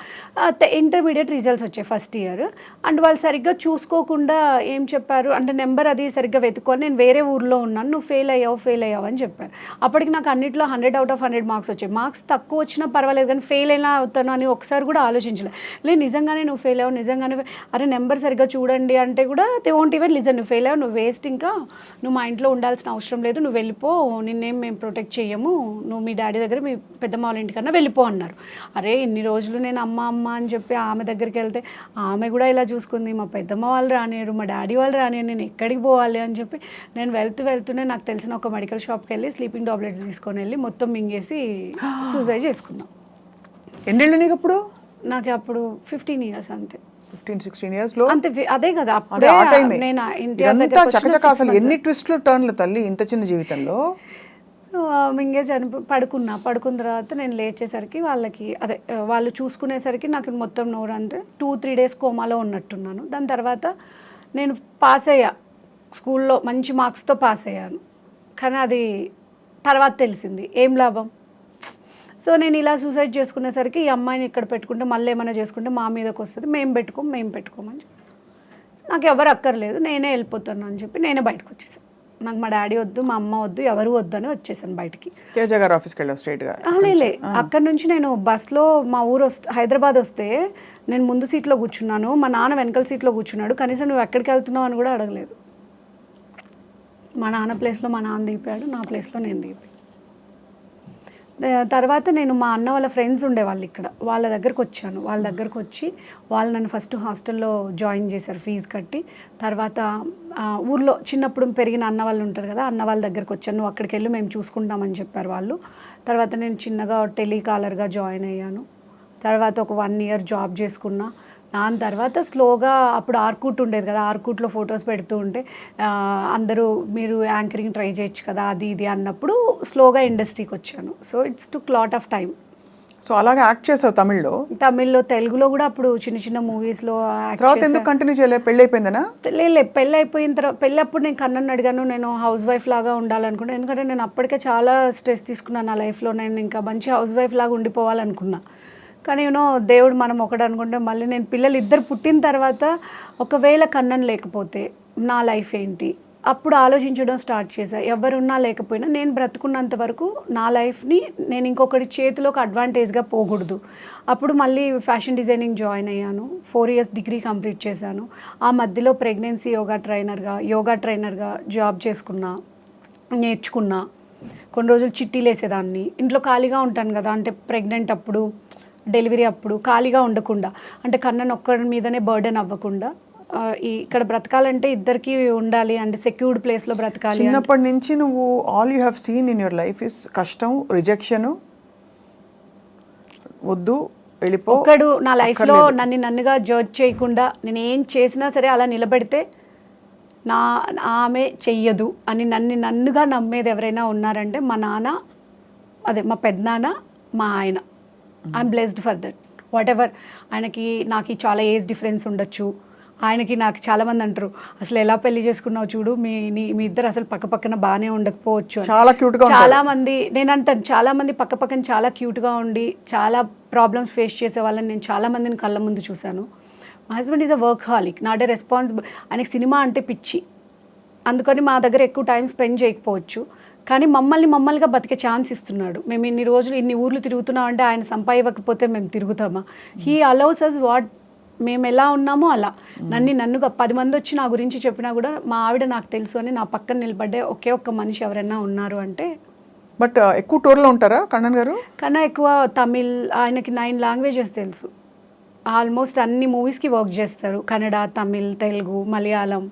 ఇంటర్మీడియట్ రిజల్ట్స్ వచ్చాయి ఫస్ట్ ఇయర్. అండ్ వాళ్ళు సరిగ్గా చూసుకోకుండా ఏం చెప్పారు అంటే నెంబర్ అది సరిగ్గా వెతుక్కొని నేను వేరే ఊర్లో ఉన్నాను, నువ్వు ఫెయిల్ అయ్యావు అని చెప్పారు. అప్పటికి నాకు అన్నిట్లో 100/100 మార్క్స్ వచ్చాయి. మార్క్స్ తక్కువ వచ్చినా పర్వాలేదు కానీ ఫెయిల్ అయినా అవుతాను అని ఒకసారి కూడా ఆలోచించలేదు. నిజంగానే నువ్వు ఫెయిల్ అయ్యావు, నిజంగానే అరే నెంబర్ సరిగ్గా చూడండి అంటే కూడా దే వోంట్ ఈవెన్ లిజన్. నువ్వు ఫెయిల్ అయ్యావు, నువ్వు వేస్ట్, ఇంకా నువ్వు మా ఇంట్లో ఉండాల్సిన అవసరం లేదు, నువ్వు వెళ్ళిపో, నిన్నేం మేము ప్రొటెక్ట్ చెయ్యము, నువ్వు మీ డాడీ దగ్గర మీ పెద్దమ్మ వాళ్ళ ఇంటికన్నా వెళ్ళిపో అన్నారు. అరే ఇన్ని రోజులు నేను అమ్మ అని చెప్పి ఆమె దగ్గరికి వెళ్తే ఆమె కూడా ఇలా చూసుకుంది, మా పెద్దమ్మ వాళ్ళు రానియరు, మా డాడీ వాళ్ళు రానియరు, నేను ఎక్కడికి పోవాలి అని చెప్పి నేను వెళ్తూనే నాకు తెలిసిన ఒక మెడికల్ షాప్కి వెళ్ళి స్లీపింగ్ టాబ్లెట్స్ తీసుకొని వెళ్ళి మొత్తం మింగేసి సూసైడ్ చేసుకున్నాం. ఎన్నేళ్ళు నీకు అప్పుడు? నాకు అప్పుడు 15 ఇయర్స్ అంతే. 15-16 years లో అంతే. అదే కదా అప్పుడే నేను ఇండియా దగ్గర అసలు ఎన్ని ట్విస్ట్లు టర్న్లు తల్లి ఇంత చిన్న జీవితంలో. మింగే పడుకున్న తర్వాత నేను లేచేసరికి వాళ్ళకి వాళ్ళు చూసుకునేసరికి నాకు మొత్తం నోరు అంతే 2-3 days కోమాలో ఉన్నట్టున్నాను. దాని తర్వాత నేను పాస్ అయ్యా, స్కూల్లో మంచి మార్క్స్తో పాస్ అయ్యాను. కానీ అది తర్వాత తెలిసింది ఏం లాభం. సో నేను ఇలా సూసైడ్ చేసుకునేసరికి ఈ అమ్మాయిని ఇక్కడ పెట్టుకుంటే మళ్ళీ ఏమైనా చేసుకుంటే మా మీదకి వస్తుంది, మేము పెట్టుకోమని నాకు ఎవరు అక్కర్లేదు, నేనే వెళ్ళిపోతాను అని చెప్పి నేనే బయటకు వచ్చేసాను. నాకు మా డాడీ వద్దు, మా అమ్మ వద్దు, ఎవరు వద్దు అని వచ్చేసాను బయటికి. తేజ గారి ఆఫీస్కి వెళ్ళావు స్ట్రైట్గా? లే అక్కడ నుంచి నేను బస్లో మా ఊరు హైదరాబాద్ వస్తే నేను ముందు సీట్లో కూర్చున్నాను, మా నాన్న వెనకాల సీట్లో కూర్చున్నాడు, కనీసం నువ్వు ఎక్కడికి వెళ్తున్నావు అని కూడా అడగలేదు. మా నాన్న ప్లేస్లో మా నాన్న దిగిపోయాడు, నా ప్లేస్లో నేను దిగిపోయాను. తర్వాత నేను మా అన్న వాళ్ళ ఫ్రెండ్స్ ఉండేవాళ్ళు ఇక్కడ, వాళ్ళ దగ్గరకు వచ్చాను. వాళ్ళ దగ్గరకు వచ్చి వాళ్ళు నన్ను ఫస్ట్ హాస్టల్లో జాయిన్ చేశారు ఫీజు కట్టి. తర్వాత ఊర్లో చిన్నప్పుడు పెరిగిన అన్న వాళ్ళు ఉంటారు కదా, అన్న వాళ్ళ దగ్గరకు వచ్చాను. నువ్వు అక్కడికి వెళ్ళి మేము చూసుకుంటామని చెప్పారు వాళ్ళు. తర్వాత నేను చిన్నగా టెలికాలర్గా జాయిన్ అయ్యాను. తర్వాత ఒక 1 year జాబ్ చేసుకున్నా. దాని తర్వాత స్లోగా అప్పుడు ఆర్కూట్ ఉండేది కదా, ఆర్కూట్లో ఫొటోస్ పెడుతూ ఉంటే అందరూ మీరు యాంకరింగ్ ట్రై చేయొచ్చు కదా అది ఇది అన్నప్పుడు స్లోగా ఇండస్ట్రీకి వచ్చాను. So it's took lot of time. So అలాగే యాక్ట్ చేసావు తమిళ్లో, తెలుగులో కూడా అప్పుడు చిన్న మూవీస్లో. తర్వాత ఎందుకు కంటిన్యూ చేయలేదు? పెళ్ళి అయిపోయిందనా? పెళ్ళి అయిపోయిన తర్వాత పెళ్ళప్పుడు నేను కన్నని అడిగాను, నేను హౌస్ వైఫ్ లాగా ఉండాలనుకున్నాను. ఎందుకంటే నేను అప్పటికే చాలా స్ట్రెస్ తీసుకున్నాను నా లైఫ్లో, నేను ఇంకా మంచి హౌస్ వైఫ్ లాగా ఉండిపోవాలనుకున్నా. కానీ దేవుడు మనం ఒకటి అనుకుంటే మళ్ళీ నేను పిల్లలు 2 పుట్టిన తర్వాత ఒకవేళ కన్నన్ లేకపోతే నా లైఫ్ ఏంటి అప్పుడు ఆలోచించడం స్టార్ట్ చేశాను. ఎవరున్నా లేకపోయినా నేను బ్రతుకున్నంత వరకు నా లైఫ్ని నేను ఇంకొకటి చేతిలోకి అడ్వాంటేజ్గా పోకూడదు. అప్పుడు మళ్ళీ ఫ్యాషన్ డిజైనింగ్ జాయిన్ అయ్యాను. 4 years డిగ్రీ కంప్లీట్ చేశాను. ఆ మధ్యలో ప్రెగ్నెన్సీ యోగా ట్రైనర్గా జాబ్ చేసుకున్నా, నేర్చుకున్నా. కొన్ని రోజులు చిట్టీలు వేసేదాన్ని. ఇంట్లో ఖాళీగా ఉంటాను కదా, అంటే ప్రెగ్నెంట్ అప్పుడు, డెలివరీ అప్పుడు ఖాళీగా ఉండకుండా, అంటే కన్నన్ ఒక్కడి మీదనే బర్డెన్ అవ్వకుండా ఇక్కడ బ్రతకాలంటే ఇద్దరికి ఉండాలి, అంటే సెక్యూర్డ్ ప్లేస్లో బ్రతకాలి. చిన్నప్పటి నుంచి నువ్వు all you have seen in your life is కష్టం, రిజెక్షన్, వద్దు వెళ్ళిపో. ఒక్కడు నా లైఫ్లో నన్నుగా జడ్జ్ చేయకుండా నేను ఏం చేసినా సరే అలా నిలబెడితే ఆమె చెయ్యదు అని నన్నుగా నమ్మేది ఎవరైనా ఉన్నారంటే మా నాన్న, మా పెద్దనాన్న, మా ఆయన. I'm blessed for that. What ever ఆయనకి నాకు చాలా ఏజ్ డిఫరెన్స్ ఉండొచ్చు, ఆయనకి నాకు చాలామంది అంటారు అసలు ఎలా పెళ్లి చేసుకున్నావు చూడు, మీ ఇద్దరు అసలు పక్కన బాగానే ఉండకపోవచ్చు. చాలా క్యూట్గా చాలామంది నేను అంటాను, చాలామంది పక్కన చాలా క్యూట్గా ఉండి చాలా ప్రాబ్లమ్స్ ఫేస్ చేసే వాళ్ళని నేను చాలామందిని కళ్ళ ముందు చూశాను. మా husband is a work హాలిక్, not a responsible. ఆయనకి సినిమా అంటే పిచ్చి, అందుకని మా దగ్గర ఎక్కువ టైం స్పెండ్ చేయకపోవచ్చు, కానీ మమ్మల్నిగా బతికే ఛాన్స్ ఇస్తున్నాడు. మేము ఇన్ని రోజులు ఇన్ని ఊర్లు తిరుగుతున్నామంటే ఆయన సంపాదివ్వకపోతే మేము తిరుగుతామా? హీ అలౌస్ అస్ వాట్ మేము ఎలా ఉన్నామో అలా. నన్నుగా 10 మంది వచ్చి నా గురించి చెప్పినా కూడా మా ఆవిడ నాకు తెలుసు అని నా పక్కన నిలబడ్డే ఒకే ఒక్క మనిషి ఎవరైనా ఉన్నారు అంటే. బట్ ఎక్కువ టూర్లో ఉంటారా కన్నన్ గారు? కన్నా ఎక్కువ తమిళ్, ఆయనకి 9 languages తెలుసు. ఆల్మోస్ట్ అన్ని మూవీస్కి వర్క్ చేస్తారు. కన్నడ, తమిళ్, తెలుగు, మలయాళం,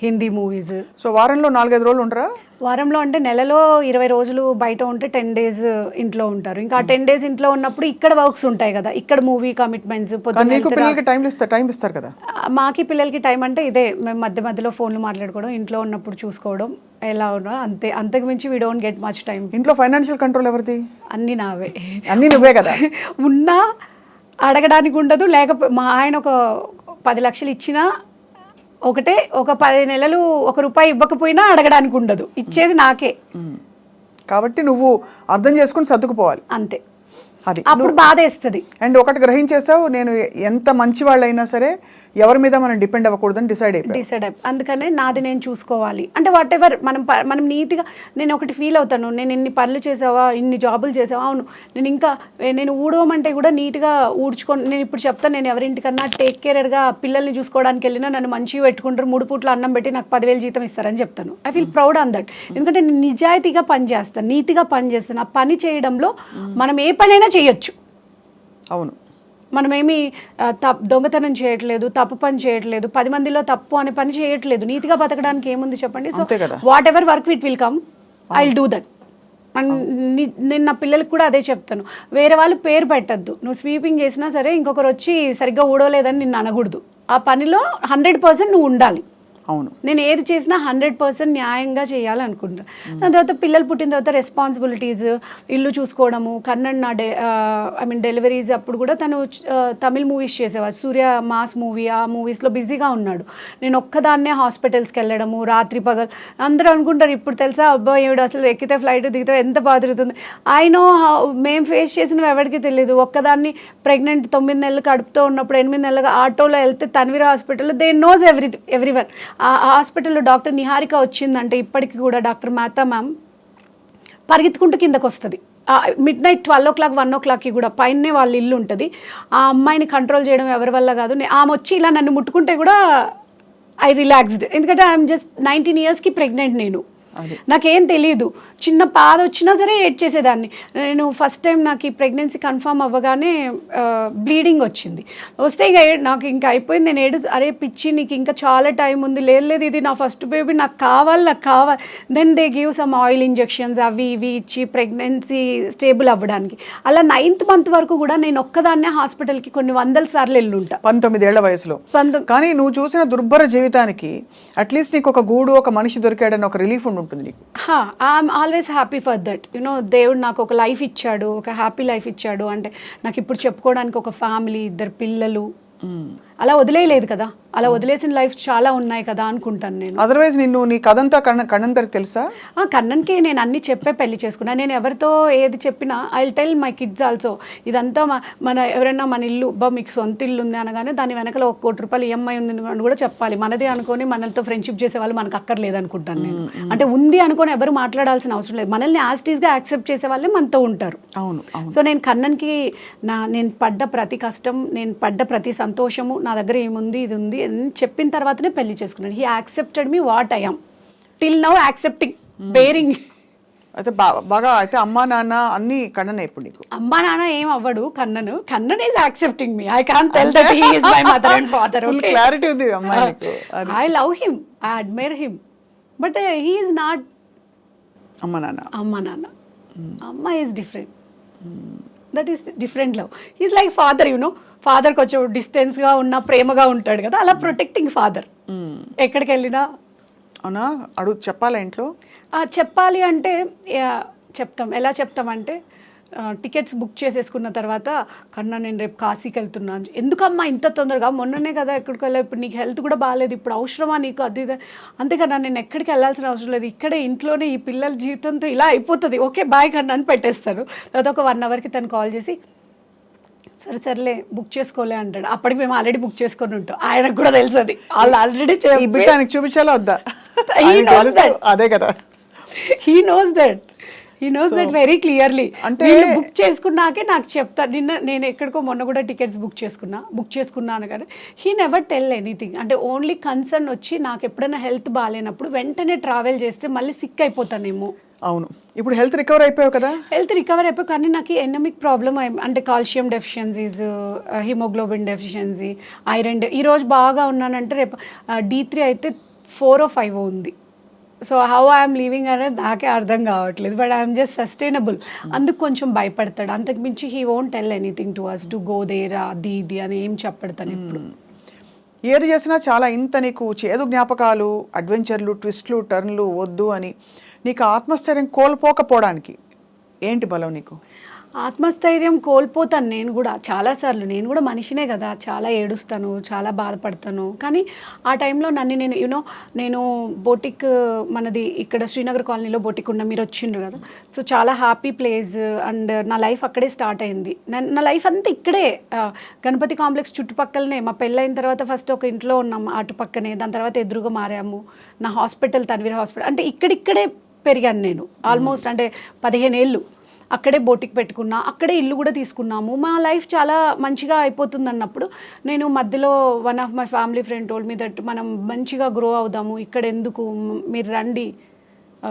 హిందీ మూవీస్. సో వారంలో 4-5 రోజులు ఉంటారా? వారంలో అంటే నెలలో 20 రోజులు బయట ఉంటే 10 days ఇంట్లో ఉంటారు. ఇంకా 10 days ఇంట్లో ఉన్నప్పుడు ఇక్కడ వర్క్స్ ఉంటాయి కదా, ఇక్కడ మూవీ కమిట్మెంట్స్. నీకు పిల్లలకి టైం ఇస్తారు కదా? మాకి పిల్లలకి టైం అంటే ఇదే, మేము మధ్య మధ్యలో ఫోన్లు మాట్లాడుకోవడం, ఇంట్లో ఉన్నప్పుడు చూసుకోవడం, ఎలా ఉన్నా అంతే. అంతకు మించి we don't get much time. ఇంట్లో ఫైనాన్షియల్ కంట్రోల్ ఎవరిది? అన్నీ నావే. అన్నీ నువ్వే కదా? ఉన్నా అడగడానికి ఉండదు. లేకపోతే మా ఆయన ఒక 10 లక్షలు ఇచ్చినా ఒకటే, ఒక 10 నెలలు ₹1 ఇవ్వకపోయినా అడగడానికి ఉండదు, ఇచ్చేది నాకే. కాబట్టి నువ్వు అర్థం చేసుకుని సర్దుకుపోవాలి అంతే. అది అప్పుడు బాధేస్తుంది. అండ్ ఒకటి గ్రహించేసావు, నేను ఎంత మంచి వాళ్ళైనా సరే ఎవరి మీద మనం డిపెండ్ అవ్వకూడదని డిసైడ్ అయిపోయి. అందుకనే నాది నేను చూసుకోవాలి. అంటే వాట్ ఎవర్ మనం నీట్గా, నేను ఒకటి ఫీల్ అవుతాను, నేను ఇన్ని పనులు చేసావా, ఇన్ని జాబులు చేసావా, అవును నేను ఊడవమంటే కూడా నీట్గా ఊడ్చుకొని, నేను ఇప్పుడు చెప్తాను, నేను ఎవరింటికన్నా టేక్ కేర్గా పిల్లల్ని చూసుకోవడానికి వెళ్ళినా నన్ను మంచిగా పెట్టుకుంటారు, 3 పూట్ల అన్నం పెట్టి నాకు 10,000 జీతం ఇస్తారని చెప్తాను. I feel proud on that. ఎందుకంటే నేను నిజాయితీగా పని చేస్తాను, నీతిగా పని చేస్తాను. ఆ పని చేయడంలో మనం ఏ పనైనా చేయొచ్చు. అవును, మనమేమి దొంగతనం చేయట్లేదు, తప్పు పని చేయట్లేదు, 10 మందిలో తప్పు అనే పని చేయట్లేదు. నీతిగా బతకడానికి ఏముంది చెప్పండి? So what ever work it will come, I will do that. నేను నా పిల్లలకి కూడా అదే చెప్తాను, వేరే వాళ్ళు పేరు పెట్టద్దు. నువ్వు స్వీపింగ్ చేసినా సరే ఇంకొకరు వచ్చి సరిగ్గా ఊడవలేదని నిన్ను అనకూడదు. ఆ పనిలో 100% నువ్వు ఉండాలి. అవును, నేను ఏది చేసినా 100% న్యాయంగా చేయాలనుకుంటా. దాని తర్వాత పిల్లలు పుట్టిన తర్వాత రెస్పాన్సిబిలిటీస్, ఇల్లు చూసుకోవడము. కన్నడ్ డెలివరీస్ అప్పుడు కూడా తను తమిళ్ మూవీస్ చేసేవాడు, సూర్య మాస్ మూవీ, ఆ మూవీస్లో బిజీగా ఉన్నాడు. నేను ఒక్కదాన్నే హాస్పిటల్స్కి వెళ్ళడము, రాత్రి పగలు. అందరూ అనుకుంటారు ఇప్పుడు తెలుసా, అబ్బా ఏడు అసలు ఎక్కితే ఫ్లైట్ దిగితే ఎంత బాధరుతుంది. మేము ఫేస్ చేసినవి ఎవరికి తెలియదు. ఒక్కదాన్ని ప్రెగ్నెంట్ 9 నెలలు కడుపుతో ఉన్నప్పుడు 8 నెలలుగా ఆటోలో వెళ్తే తన్వీర హాస్పిటల్లో దే నోస్ ఎవ్రీవన్. ఆ హాస్పిటల్లో డాక్టర్ నిహారిక వచ్చిందంటే ఇప్పటికి కూడా డాక్టర్ మాతా మ్యామ్ పరిగెత్తుకుంటూ కిందకు వస్తుంది. midnight 12 o'clock 1 o'clockకి కూడా పైనే వాళ్ళ ఇల్లు ఉంటుంది. ఆ అమ్మాయిని కంట్రోల్ చేయడం ఎవరి వల్ల కాదు. ఆమె వచ్చి ఇలా నన్ను ముట్టుకుంటే కూడా ఐ రిలాక్స్డ్. ఎందుకంటే ఐఎమ్ జస్ట్ 19 yearsకి ప్రెగ్నెంట్. నాకేం తెలియదు, చిన్న బాధ వచ్చినా సరే ఏడ్చేసేదాన్ని. నేను ఫస్ట్ టైం నాకు ఈ ప్రెగ్నెన్సీ కన్ఫర్మ్ అవ్వగానే బ్లీడింగ్ వచ్చింది. వస్తే ఇక నాకు ఇంకా అయిపోయింది. నేను అరే పిచ్చి, నీకు ఇంకా చాలా టైం ఉంది. లేదు ఇది నా ఫస్ట్ బేబీ, నాకు కావాలి. Then they give some oil injections అవి ఇవి ఇచ్చి ప్రెగ్నెన్సీ స్టేబుల్ అవ్వడానికి. అలా 9th month వరకు కూడా నేను ఒక్కదాన్నే హాస్పిటల్కి కొన్ని 100 సార్లు వెళ్ళుంటా 19 ఏళ్ల వయసులో. కానీ నువ్వు చూసిన దుర్భర జీవితానికి అట్లీస్ట్ నీకు ఒక గూడు, ఒక మనిషి దొరికాడని ఒక రిలీఫ్ ఉంటుంది నీకు. I'm always happy for that. దేవుడు నాకు ఒక లైఫ్ ఇచ్చాడు, ఒక హ్యాపీ లైఫ్ ఇచ్చాడు. అంటే నాకు ఇప్పుడు చెప్పుకోవడానికి ఒక ఫ్యామిలీ, 2 పిల్లలు. అలా వదిలేయలేదు కదా, అలా వదిలేసిన లైఫ్ చాలా ఉన్నాయి కదా అనుకుంటాను నేను. అదర్వైజ్ నీ కథంతా కన్నన్ గారికి తెలుసా? కన్నన్కి నేను అన్ని చెప్పే పెళ్లి చేసుకున్నా. నేను ఎవరితో ఏది చెప్పినా I will tell my kids also. ఇదంతా ఎవరైనా మన ఇల్లు, మీకు సొంత ఇల్లు ఉంది అనగానే దాని వెనకాల ₹1 కోటి EMI ఉంది అని కూడా చెప్పాలి. మనదే అనుకొని మనతో ఫ్రెండ్షిప్ చేసే వాళ్ళు మనకు అక్కర్లేదు అనుకుంటాను నేను. అంటే ఉంది అనుకొని ఎవరు మాట్లాడాల్సిన అవసరం లేదు. మనల్ని యాస్టీస్గా యాక్సెప్ట్ చేసే వాళ్ళే మనతో ఉంటారు. అవును. సో నేను కన్నన్కి నేను పడ్డ ప్రతి కష్టం, నేను పడ్డ ప్రతి సంతోషము, నా దగ్గర ఏముంది ఇది ఉంది అని చెప్పిన తర్వాతనే పెళ్లి చేసుకున్నాను. He accepted me what I am, till now accepting, bearing. అయితే బాగా అయితే అమ్మా నాన్న అన్ని కన్ననే. ఇప్పుడు నీకు అమ్మా నాన్న ఏం అవ్వడు, Kannan is accepting me. I can't tell that he is my mother and father. Clarity ఉంది అమ్మాయికి. I love him, I admire him, but he is not అమ్మా నాన్న. అమ్మ is different. That is different love. He's like father. Father కొంచెం డిస్టెన్స్గా ఉన్న ప్రేమగా ఉంటాడు కదా, అలా ప్రొటెక్టింగ్ ఫాదర్. ఎక్కడికి వెళ్ళినా అవునా చెప్పాలా ఇంట్లో? చెప్పాలి అంటే చెప్తాం. ఎలా చెప్తామంటే టికెట్స్ బుక్ చేసేసుకున్న తర్వాత, కన్నా నేను రేపు కాశీకి వెళ్తున్నాను. ఎందుకమ్మా ఇంత తొందరగా, మొన్ననే కదా ఎక్కడికి వెళ్ళా, ఇప్పుడు నీకు హెల్త్ కూడా బాగాలేదు, ఇప్పుడు అవసరమా నీకు అది అంతేకన్నా, నేను ఎక్కడికి వెళ్ళాల్సిన అవసరం లేదు, ఇక్కడే ఇంట్లోనే ఈ పిల్లల జీవితంతో ఇలా అయిపోతుంది, ఓకే బాయ్ కన్నా అని పెట్టేస్తాను. తర్వాత ఒక 1 hourకి తను కాల్ చేసి సరేలే బుక్ చేసుకోలే అంటాడు. అప్పటికి మేము ఆల్రెడీ బుక్ చేసుకొని ఉంటాం. ఆయనకు కూడా తెలుసు అది, వాళ్ళు ఆల్రెడీ చూపించాలా వద్దా? అదే కదా, he knows that very clearly. అంటే బుక్ చేసుకున్నాకే నాకు చెప్తా. నేను ఎక్కడికో మొన్న కూడా టికెట్స్ బుక్ చేసుకున్నాను కానీ హీ నెవర్ టెల్ ఎనీథింగ్. అంటే ఓన్లీ కన్సర్న్ వచ్చి నాకు ఎప్పుడైనా హెల్త్ బాగాలేనప్పుడు వెంటనే ట్రావెల్ చేస్తే మళ్ళీ సిక్ అయిపోతానేమో. అవును, ఇప్పుడు హెల్త్ రికవర్ అయిపోయావు కదా? హెల్త్ రికవర్ అయిపోయి, కానీ నాకు ఎనమిక్ ప్రాబ్లమ్, అంటే calcium deficiencies, haemoglobin deficiency, iron. ఈరోజు బాగా ఉన్నానంటే రేపు D3 అయితే 4 or 5 ఉంది. సో హౌ ఐఎమ్ లీవింగ్ అనేది నాకే అర్థం కావట్లేదు, బట్ ఐఎమ్ జస్ట్ సస్టైనబుల్. అందుకు కొంచెం భయపడతాడు, అంతకు మించి he won't tell anything to us to go there అది ఇది అని ఏం చెప్పడతాను ఇప్పుడు. ఏది చేసినా చాలా ఇంత నీకు చేదు జ్ఞాపకాలు, అడ్వెంచర్లు, ట్విస్ట్లు, టర్న్లు వద్దు అని నీకు ఆత్మస్థైర్యం కోల్పోకపోవడానికి ఏంటి బలం నీకు? ఆత్మస్థైర్యం కోల్పోతాను నేను కూడా చాలాసార్లు. నేను కూడా మనిషినే కదా, చాలా ఏడుస్తాను, చాలా బాధపడతాను. కానీ ఆ టైంలో నన్ను నేను నేను బోటిక్, మనది ఇక్కడ శ్రీనగర్ కాలనీలో బోటిక్ ఉన్న, మీరు వచ్చిండ్రు కదా, సో చాలా హ్యాపీ ప్లేస్ అండ్ నా లైఫ్ అక్కడే స్టార్ట్ అయింది. నా లైఫ్ అంతా ఇక్కడే, గణపతి కాంప్లెక్స్ చుట్టుపక్కలనే. మా పెళ్ళైన తర్వాత ఫస్ట్ ఒక ఇంట్లో ఉన్నాం అటుపక్కనే, దాని తర్వాత ఎదురుగా మారాము. నా హాస్పిటల్ తన్వీర్ హాస్పిటల్, అంటే ఇక్కడిక్కడే పెరిగాను నేను ఆల్మోస్ట్, అంటే 15 ఏళ్ళు అక్కడే బోటిక్ పెట్టుకున్నా, అక్కడే ఇల్లు కూడా తీసుకున్నాము. మా లైఫ్ చాలా మంచిగా అయిపోతుంది అన్నప్పుడు నేను మధ్యలో one of my family friend told me that మనం మంచిగా గ్రో అవుదాము, ఇక్కడ ఎందుకు, మీరు రండి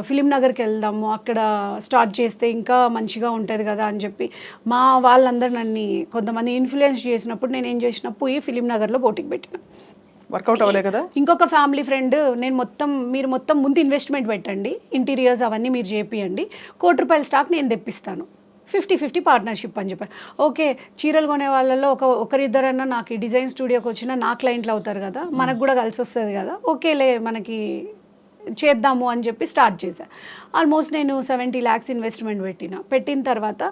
ఫిలిం నగర్కి వెళ్దాము, అక్కడ స్టార్ట్ చేస్తే ఇంకా మంచిగా ఉంటుంది కదా అని చెప్పి మా వాళ్ళందరూ నన్ను కొంతమంది ఇన్ఫ్లుయెన్స్ చేసినప్పుడు నేను ఏం చేసిన, పోయి ఫిలిం నగర్లో బోటిక్ పెట్టిన. వర్కౌట్ అవ్వలే కదా. ఇంకొక ఫ్యామిలీ ఫ్రెండ్, మీరు మొత్తం ముందు ఇన్వెస్ట్మెంట్ పెట్టండి, ఇంటీరియర్స్ అవన్నీ మీరు చేపియండి, ₹1,00,00,000 స్టాక్ నేను తెప్పిస్తాను, 50-50 పార్ట్నర్షిప్ అని చెప్పారు. ఓకే, చీరలు కొనే వాళ్ళలో ఒకరిద్దరన్నా నాకు డిజైన్ స్టూడియోకి వచ్చిన నా క్లయింట్లు అవుతారు కదా, మనకు కూడా కలిసి వస్తుంది కదా, ఓకేలే మనకి చేద్దాము అని చెప్పి స్టార్ట్ చేశాను. ఆల్మోస్ట్ నేను 70 lakhs ఇన్వెస్ట్మెంట్ పెట్టిన తర్వాత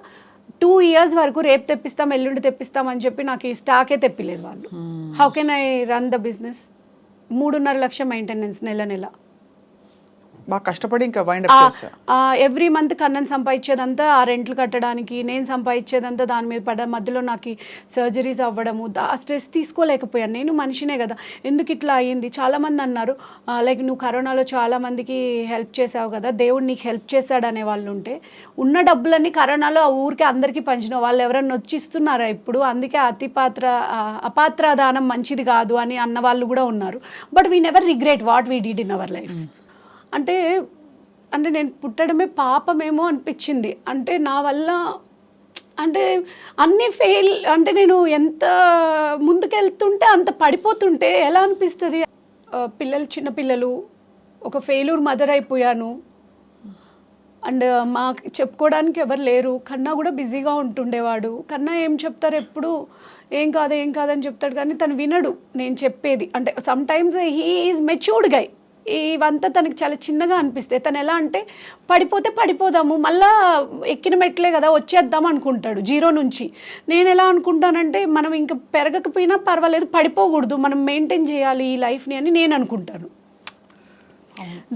2 years వరకు రేపు తెప్పిస్తాం, ఎల్లుండి తెప్పిస్తాం అని చెప్పి నాకు ఈ స్టాకే తెప్పిలేదు వాళ్ళు. How can I run the business? 3.5 లక్షల మెయింటెనెన్స్ నెల. బాగా కష్టపడి ఇంకా వైండ్ అప్ చేశా. ఎవ్రీ మంత్ కన్నన్ సంపాదించేదంతా ఆ రెంట్లు కట్టడానికి, నేను సంపాదించేదంతా దాని మీద పడ్డ. మధ్యలో నాకు సర్జరీస్ అవ్వడము, ఆ స్ట్రెస్ తీసుకోలేకపోయాను. నేను మనిషినే కదా, ఎందుకు ఇట్లా అయ్యింది? చాలామంది అన్నారు లైక్ నువ్వు కరోనాలో చాలామందికి హెల్ప్ చేసావు కదా, దేవుడు నీకు హెల్ప్ చేశాడనే వాళ్ళు ఉంటే, ఉన్న డబ్బులన్నీ కరోనాలో ఆ ఊరికి అందరికీ పంచిన వాళ్ళు ఎవరన్నా వచ్చిస్తున్నారా ఇప్పుడు? అందుకే అపాత్రదానం మంచిది కాదు అని అన్న వాళ్ళు కూడా ఉన్నారు. But we never regret what we did in our life. అంటే నేను పుట్టడమే పాపమేమో అనిపించింది. అంటే నా వల్ల అంటే అన్నీ ఫెయిల్, అంటే నేను ఎంత ముందుకెళ్తుంటే అంత పడిపోతుంటే ఎలా అనిపిస్తుంది? చిన్నపిల్లలు, ఒక ఫెయిల్యూర్ మదర్ అయిపోయాను. అండ్ మాకు చెప్పుకోవడానికి ఎవరు లేరు. కన్నా కూడా బిజీగా ఉంటుండేవాడు. కన్నా ఏం చెప్తారు, ఎప్పుడు ఏం కాదని చెప్తాడు, కానీ తను వినడు నేను చెప్పేది. అంటే sometimes he is matured guy, ఇవంతా తనకి చాలా చిన్నగా అనిపిస్తాయి. తను ఎలా అంటే పడిపోతే పడిపోదాము, మళ్ళా ఎక్కిన మెట్లే కదా వచ్చేద్దాం అనుకుంటాడు జీరో నుంచి. నేను ఎలా అనుకుంటానంటే మనం ఇంకా పెరగకపోయినా పర్వాలేదు, పడిపోకూడదు, మనం మెయింటైన్ చేయాలి ఈ లైఫ్ని అని నేను అనుకుంటాను.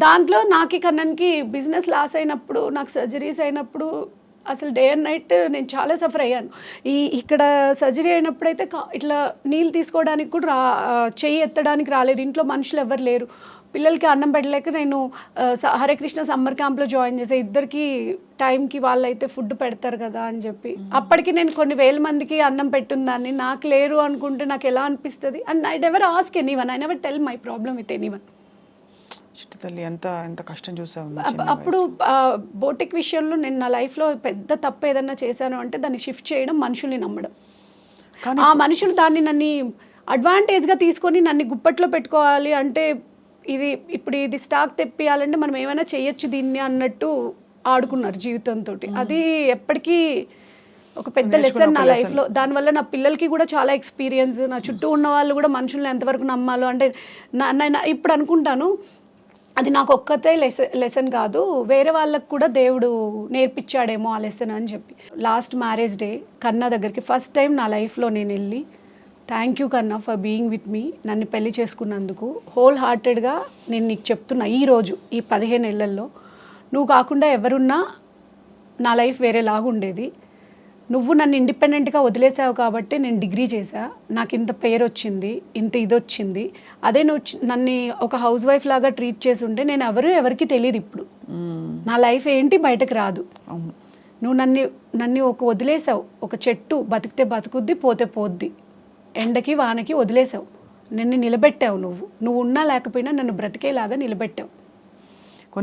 దాంట్లో నాకి కన్నన్కి బిజినెస్ లాస్ అయినప్పుడు, నాకు సర్జరీస్ అయినప్పుడు అసలు డే అండ్ నైట్ నేను చాలా సఫర్ అయ్యాను. ఇక్కడ సర్జరీ అయినప్పుడైతే ఇట్లా నీళ్ళు తీసుకోవడానికి కూడా చెయ్యి ఎత్తడానికి రాలేదు. ఇంట్లో మనుషులు ఎవరు లేరు. పిల్లలకి అన్నం పెట్టలేక నేను హరే కృష్ణ సమ్మర్ క్యాంప్లో జాయిన్ చేసే, ఇద్దరికి టైంకి వాళ్ళైతే ఫుడ్ పెడతారు కదా అని చెప్పి. అప్పటికి నేను కొన్ని వేల మందికి అన్నం పెట్టుందాన్ని, నాకు లేరు అనుకుంటే నాకు ఎలా అనిపిస్తుంది? And I never ask anyone, I never tell my problem with anyone. తల్లి ఎంత కష్టం చూసావు. అప్పుడు బోటిక్ విషయంలో నేను నా లైఫ్లో పెద్ద తప్పు ఏదన్నా చేశాను అంటే దాన్ని షిఫ్ట్ చేయడం, మనుషుల్ని నమ్మడం. ఆ మనుషులు దాన్ని నన్ను అడ్వాంటేజ్గా తీసుకొని నన్ను గుప్పట్లో పెట్టుకోవాలి, అంటే ఇప్పుడు ఇది స్టాక్ తెప్పియాలంటే మనం ఏమైనా చేయొచ్చు దీన్ని అన్నట్టు ఆడుకున్నారు జీవితంతో. అది ఎప్పటికీ ఒక పెద్ద లెసన్ నా లైఫ్లో. దానివల్ల నా పిల్లలకి కూడా చాలా ఎక్స్పీరియన్స్, నా చుట్టూ ఉన్న వాళ్ళు కూడా మనుషుల్ని ఎంతవరకు నమ్మాలో. అంటే ఇప్పుడు అనుకుంటాను అది నాకు ఒక్కతే లెసన్ కాదు, వేరే వాళ్ళకు కూడా దేవుడు నేర్పించాడేమో ఆ లెసన్ అని చెప్పి. లాస్ట్ మ్యారేజ్ డే కన్నా దగ్గరికి ఫస్ట్ టైం నా లైఫ్లో నేను వెళ్ళి, థ్యాంక్ యూ కన్నా ఫర్ బీయింగ్ విత్ మీ, నన్ను పెళ్లి చేసుకున్నందుకు హోల్ హార్టెడ్గా నేను నీకు చెప్తున్నా, ఈరోజు ఈ 15 ఏళ్లలో నువ్వు కాకుండా ఎవరున్నా నా లైఫ్ వేరేలాగా ఉండేది. నువ్వు నన్ను ఇండిపెండెంట్గా వదిలేసావు కాబట్టి నేను డిగ్రీ చేశా, నాకు ఇంత పేరు వచ్చింది, ఇంత ఇది వచ్చింది. అదే నువ్వు నన్ను ఒక హౌస్ వైఫ్ లాగా ట్రీట్ చేసి ఉంటే నేను ఎవరికి తెలియదు. ఇప్పుడు నా లైఫ్ ఏంటి బయటకు రాదు. నువ్వు నన్ను వదిలేసావు, ఒక చెట్టు బతికితే బతుకుద్ది, పోతే పోద్ది, ఎండకి వానకి వదిలేసావు, నన్ను నిలబెట్టావు. నువ్వు ఉన్నా లేకపోయినా నన్ను బ్రతికేలాగా నిలబెట్టావు.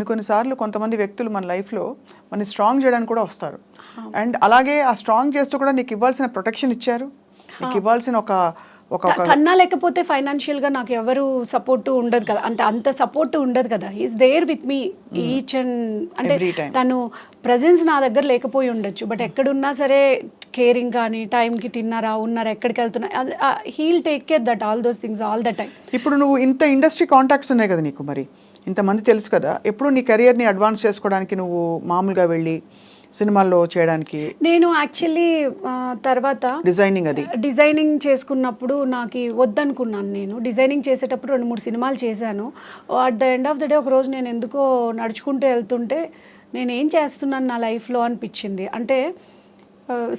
కొన్నిసార్లు కొంతమంది వ్యక్తులు మన లైఫ్లో మన స్ట్రాంగ్ చేయడానికి కూడా వస్తారు. అండ్ అలాగే ఆ స్ట్రాంగ్ చేస్తూ కూడా నీకు ఇవ్వాల్సిన ప్రొటెక్షన్ ఇచ్చారు, నీకు ఇవ్వాల్సిన ఒక కన్నా లేకపోతే ఫైనాన్షియల్గా నాకు ఎవరు సపోర్ట్ ఉండదు కదా, అంటే అంత సపోర్ట్ ఉండదు కదా. Is there with me each and అంటే తను ప్రజెన్స్ నా దగ్గర లేకపోయి ఉండొచ్చు, బట్ ఎక్కడున్నా సరే కేరింగ్ కానీ, టైంకి తిన్నారా, ఉన్నారా, ఎక్కడికి వెళ్తున్నా, he'll take care that all those things all the time. ఇప్పుడు నువ్వు ఇంత ఇండస్ట్రీ కాంటాక్ట్స్ ఉన్నాయి కదా నీకు, మరి ఇంతమంది తెలుసు కదా, ఎప్పుడు నీ కెరియర్ని అడ్వాన్స్ చేసుకోవడానికి నువ్వు మామూలుగా వెళ్ళి సినిమాల్లో చేయడానికి? నేను యాక్చువల్లీ తర్వాత డిజైనింగ్ చేసుకున్నప్పుడు నాకు వద్దనుకున్నాను. నేను డిజైనింగ్ చేసేటప్పుడు 2-3 సినిమాలు చేశాను. At the end of the day ఒకరోజు నేను ఎందుకో నడుచుకుంటూ వెళ్తుంటే నేను ఏం చేస్తున్నాను నా లైఫ్లో అనిపించింది. అంటే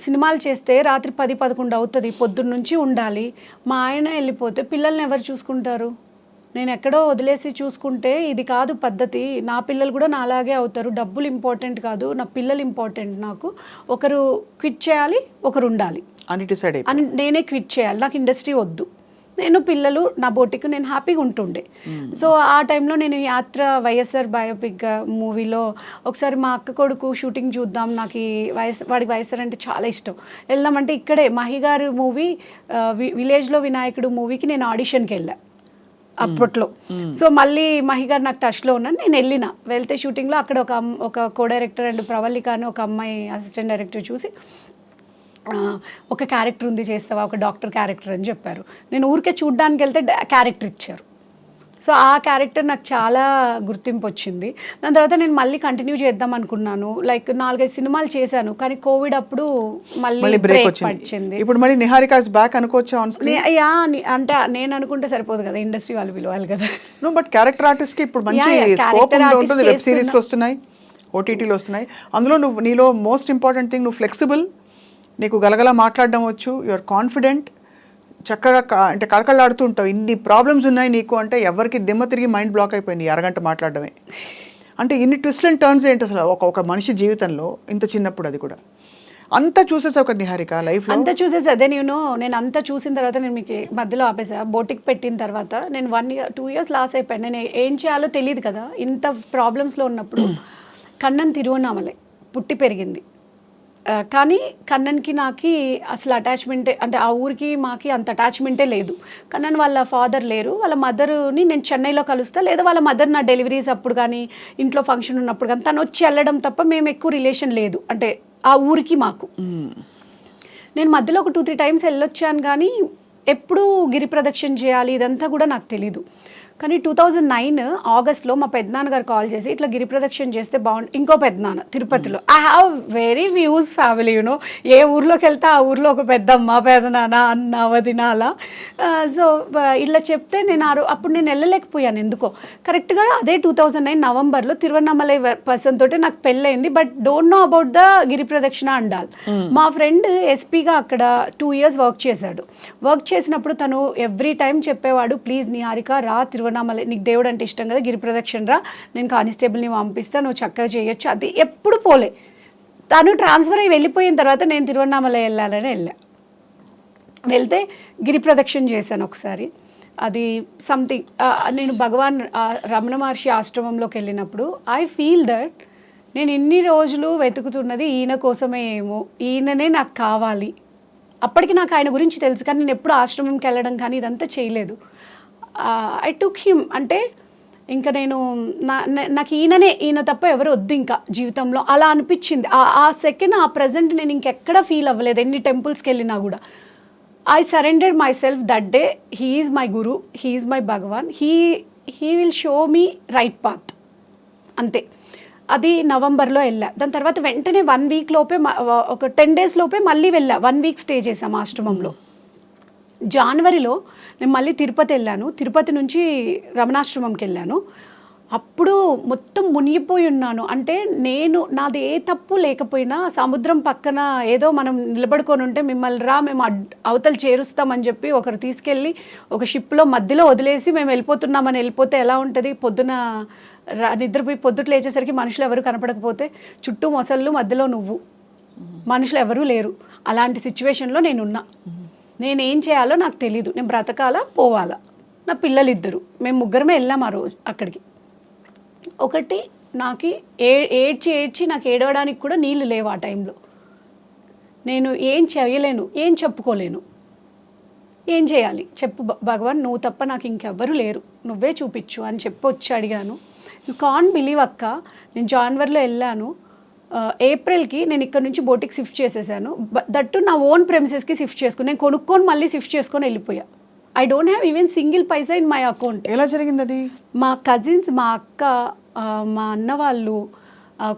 సినిమాలు చేస్తే రాత్రి 10-11 అవుతుంది, పొద్దున్న నుంచి ఉండాలి. మా ఆయన వెళ్ళిపోతే పిల్లల్ని ఎవరు చూసుకుంటారు? నేను ఎక్కడో వదిలేసి చూసుకుంటే ఇది కాదు పద్ధతి. నా పిల్లలు కూడా నాలాగే అవుతారు. డబ్బులు ఇంపార్టెంట్ కాదు, నా పిల్లలు ఇంపార్టెంట్. నాకు ఒకరు క్విట్ చేయాలి, ఒకరు ఉండాలి అని నేనే క్విట్ చేయాలి. నాకు ఇండస్ట్రీ వద్దు, నేను పిల్లలు, నా బోటికి నేను హ్యాపీగా ఉంటుండే. సో ఆ టైంలో నేను యాత్ర వైఎస్ఆర్ బయోపిక్ మూవీలో ఒకసారి మా అక్క కొడుకు షూటింగ్ చూద్దాం, నాకు ఈ వాడికి వైఎస్ఆర్ అంటే చాలా ఇష్టం, వెళ్దామంటే ఇక్కడే మహి గారు మూవీ విలేజ్లో వినాయకుడు మూవీకి నేను ఆడిషన్కి వెళ్ళాను అప్పట్లో. సో మళ్ళీ మహి గారు నాకు టచ్లో ఉన్నాను, నేను వెళ్తే షూటింగ్లో అక్కడ ఒక కో డైరెక్టర్ అండ్ ప్రవల్లిక అని ఒక అమ్మాయి అసిస్టెంట్ డైరెక్టర్ చూసి ఒక క్యారెక్టర్ ఉంది చేస్తావా, ఒక డాక్టర్ క్యారెక్టర్ అని చెప్పారు. నేను ఊరికే చూడ్డానికి వెళ్తే క్యారెక్టర్ ఇచ్చారు. సో ఆ క్యారెక్టర్ నాకు చాలా గుర్తింపు వచ్చింది. దాని తర్వాత నేను మళ్ళీ కంటిన్యూ చేద్దాం అనుకున్నాను. లైక్ 4-5 సినిమాలు చేశాను, కానీ కోవిడ్ అప్పుడు మళ్ళీ బ్రేక్ వచ్చింది. ఇప్పుడు మళ్ళీ నిహారిక ఇస్ బ్యాక్ అనుకోవచ్చు ఆన్ స్క్రీన్? అంటే నేను అనుకుంటే సరిపోదు కదా, ఇండస్ట్రీ వాళ్ళు పిలవాలి కదా. నో, బట్ క్యారెక్టర్ ఆర్టిస్ట్ కి ఇప్పుడు మంచి స్కోప్ ఉంటుంది. వెబ్ సిరీస్లు వస్తున్నాయి, ఓటీటీలు వస్తున్నాయి. అందులో నువ్వు నీలో మోస్ట్ ఇంపార్టెంట్ థింగ్, నువ్వు ఫ్లెక్సిబుల్, నీకు గలగలా మాట్లాడడం వచ్చు, యు ఆర్ కాన్ఫిడెంట్, చక్కగా అంటే కళకళలాడుతూ ఉంటావు. ఇన్ని ప్రాబ్లమ్స్ ఉన్నాయి నీకు అంటే ఎవరికి దిమ్మ తిరిగి మైండ్ బ్లాక్ అయిపోయింది అరగంట మాట్లాడడమే. అంటే ఇన్ని ట్విస్ట్ అండ్ టర్న్స్ ఏంటి అసలు ఒక మనిషి జీవితంలో ఇంత చిన్నప్పుడు? అది కూడా అంతా చూసేసా ఒక నిహారిక లైఫ్లో అంతా చూసేసి అదే నేను అంతా చూసిన తర్వాత నేను మీకు మధ్యలో ఆపేసా. బోటిక్ పెట్టిన తర్వాత నేను 1-2 ఇయర్స్ లాస్ అయిపోయాను. నేను ఏం చేయాలో తెలియదు కదా, ఇంత ప్రాబ్లమ్స్లో ఉన్నప్పుడు. కన్నన్ తిరువన్నామలై పుట్టి పెరిగింది, కానీ కన్నన్కి నాకు అసలు అటాచ్మెంటే, అంటే ఆ ఊరికి మాకి అంత అటాచ్మెంటే లేదు. కన్నన్ వాళ్ళ ఫాదర్ లేరు, వాళ్ళ మదర్ని నేను చెన్నైలో కలుస్తా, లేదా వాళ్ళ మదర్ నా డెలివరీస్ అప్పుడు కానీ ఇంట్లో ఫంక్షన్ ఉన్నప్పుడు కానీ తను వచ్చి వెళ్ళడం తప్ప మేము ఎక్కువ రిలేషన్ లేదు, అంటే ఆ ఊరికి మాకు. నేను మధ్యలో ఒక 2-3 టైమ్స్ వెళ్ళొచ్చాను, కానీ ఎప్పుడు గిరి ప్రదక్షిణ చేయాలి ఇదంతా కూడా నాకు తెలీదు. కానీ 2009 ఆగస్ట్లో మా పెద్దనాన్నగారు కాల్ చేసి ఇట్లా గిరి ప్రదక్షిణ చేస్తే బాగుంటుంది. ఇంకో పెద్దనాన్న తిరుపతిలో, I have very views family, you know, ఏ ఊర్లోకి వెళ్తే ఆ ఊర్లో ఒక పెద్దమ్మ, పెదనాన్న, అన్న, వదిన అలా. సో ఇట్లా చెప్తే నేను అప్పుడు నేను వెళ్ళలేకపోయాను ఎందుకో. కరెక్ట్గా అదే 2009 నవంబర్లో తిరువన్నామలై పర్సన్ తోటి నాకు పెళ్ళయింది, but don't know about the గిరి ప్రదక్షిణ అండాలి. మా ఫ్రెండ్ ఎస్పీగా అక్కడ 2 years వర్క్ చేశాడు. వర్క్ చేసినప్పుడు తను ఎవ్రీ టైం చెప్పేవాడు, ప్లీజ్ నిహారిక రా తిరువన్నామలై, నీకు దేవుడు అంటే ఇష్టం కదా, గిరి ప్రదక్షిణ రా, నేను కానిస్టేబుల్ని పంపిస్తాను, నువ్వు చక్కగా చేయొచ్చు. అది ఎప్పుడు పోలే. తను ట్రాన్స్ఫర్ అయ్యి వెళ్ళిపోయిన తర్వాత నేను తిరువన్నామలై వెళ్ళాలని వెళ్తే గిరి ప్రదక్షిణ చేశాను ఒకసారి. అది సంథింగ్, నేను భగవాన్ రమణ మహర్షి ఆశ్రమంలోకి వెళ్ళినప్పుడు ఐ ఫీల్ దట్ నేను ఇన్ని రోజులు వెతుకుతున్నది ఈయన కోసమే ఏమో, ఈయననే నాకు కావాలి. అప్పటికి నాకు ఆయన గురించి తెలుసు, కానీ నేను ఎప్పుడు ఆశ్రమంకి వెళ్ళడం కానీ ఇదంతా చేయలేదు. ఐ టుక్ హిమ్, అంటే ఇంకా నేను నాకు ఈయన తప్ప ఎవరు వద్దు ఇంకా జీవితంలో అలా అనిపించింది. ఆ సెకండ్, ఆ ప్రజెంట్ నేను ఇంకెక్కడ ఫీల్ అవ్వలేదు. ఎన్ని టెంపుల్స్కి వెళ్ళినా కూడా I surrendered myself that day. He is my guru, he is my Bhagwan, he will show me right path, అంతే. అది నవంబర్లో వెళ్ళా. దాని తర్వాత వెంటనే 1 week లోపే, ఒక 10 days లోపే మళ్ళీ వెళ్ళా. 1 week స్టే చేసాం ఆశ్రమంలో. జనవరిలో నేను మళ్ళీ తిరుపతి వెళ్ళాను. తిరుపతి నుంచి రమణాశ్రమంకి వెళ్ళాను. అప్పుడు మొత్తం మునిగిపోయి ఉన్నాను. అంటే నాది ఏ తప్పు లేకపోయినా సముద్రం పక్కన ఏదో మనం నిలబడుకొని ఉంటే మిమ్మల్ని రా మేము అవతలు చేరుస్తామని చెప్పి ఒకరు తీసుకెళ్ళి ఒక షిప్లో మధ్యలో వదిలేసి మేము వెళ్ళిపోతున్నామని వెళ్ళిపోతే ఎలా ఉంటుంది? పొద్దున నిద్రపోయి పొద్దుట లేచేసరికి మనుషులు ఎవరు కనపడకపోతే, చుట్టూ మొసళ్ళు, మధ్యలో నువ్వు, మనుషులు ఎవరూ లేరు. అలాంటి సిచ్యువేషన్లో నేనున్నా. నేనేం చేయాలో నాకు తెలీదు. నేను బ్రతకాలా పోవాలా? నా పిల్లలు 2, మేము 3 వెళ్ళాం ఆ రోజు అక్కడికి. ఒకటి, నాకు ఏడ్చి నాకు ఏడవడానికి కూడా నీళ్ళు లేవు ఆ టైంలో. నేను ఏం చేయలేను, ఏం చెప్పుకోలేను. ఏం చేయాలి చెప్పు భగవాన్, నువ్వు తప్ప నాకు ఇంకెవ్వరూ లేరు, నువ్వే చూపించు అని చెప్పి వచ్చి అడిగాను. యూ కాన్ బిలీవ్ అక్క, నేను జనవరిలో వెళ్ళాను, ఏప్రిల్కి నేను ఇక్కడ నుంచి బోటికి షిఫ్ట్ చేసేసాను. దట్టు నా ఓన్ ప్రెమిసెస్కి షిఫ్ట్ చేసుకుని నేను కొనుక్కొని మళ్ళీ షిఫ్ట్ చేసుకొని వెళ్ళిపోయా. I don't have even single paisa in my account. ఎలా జరిగింది అది? మా కజిన్స్, మా అక్క, మా అన్న వాళ్ళు,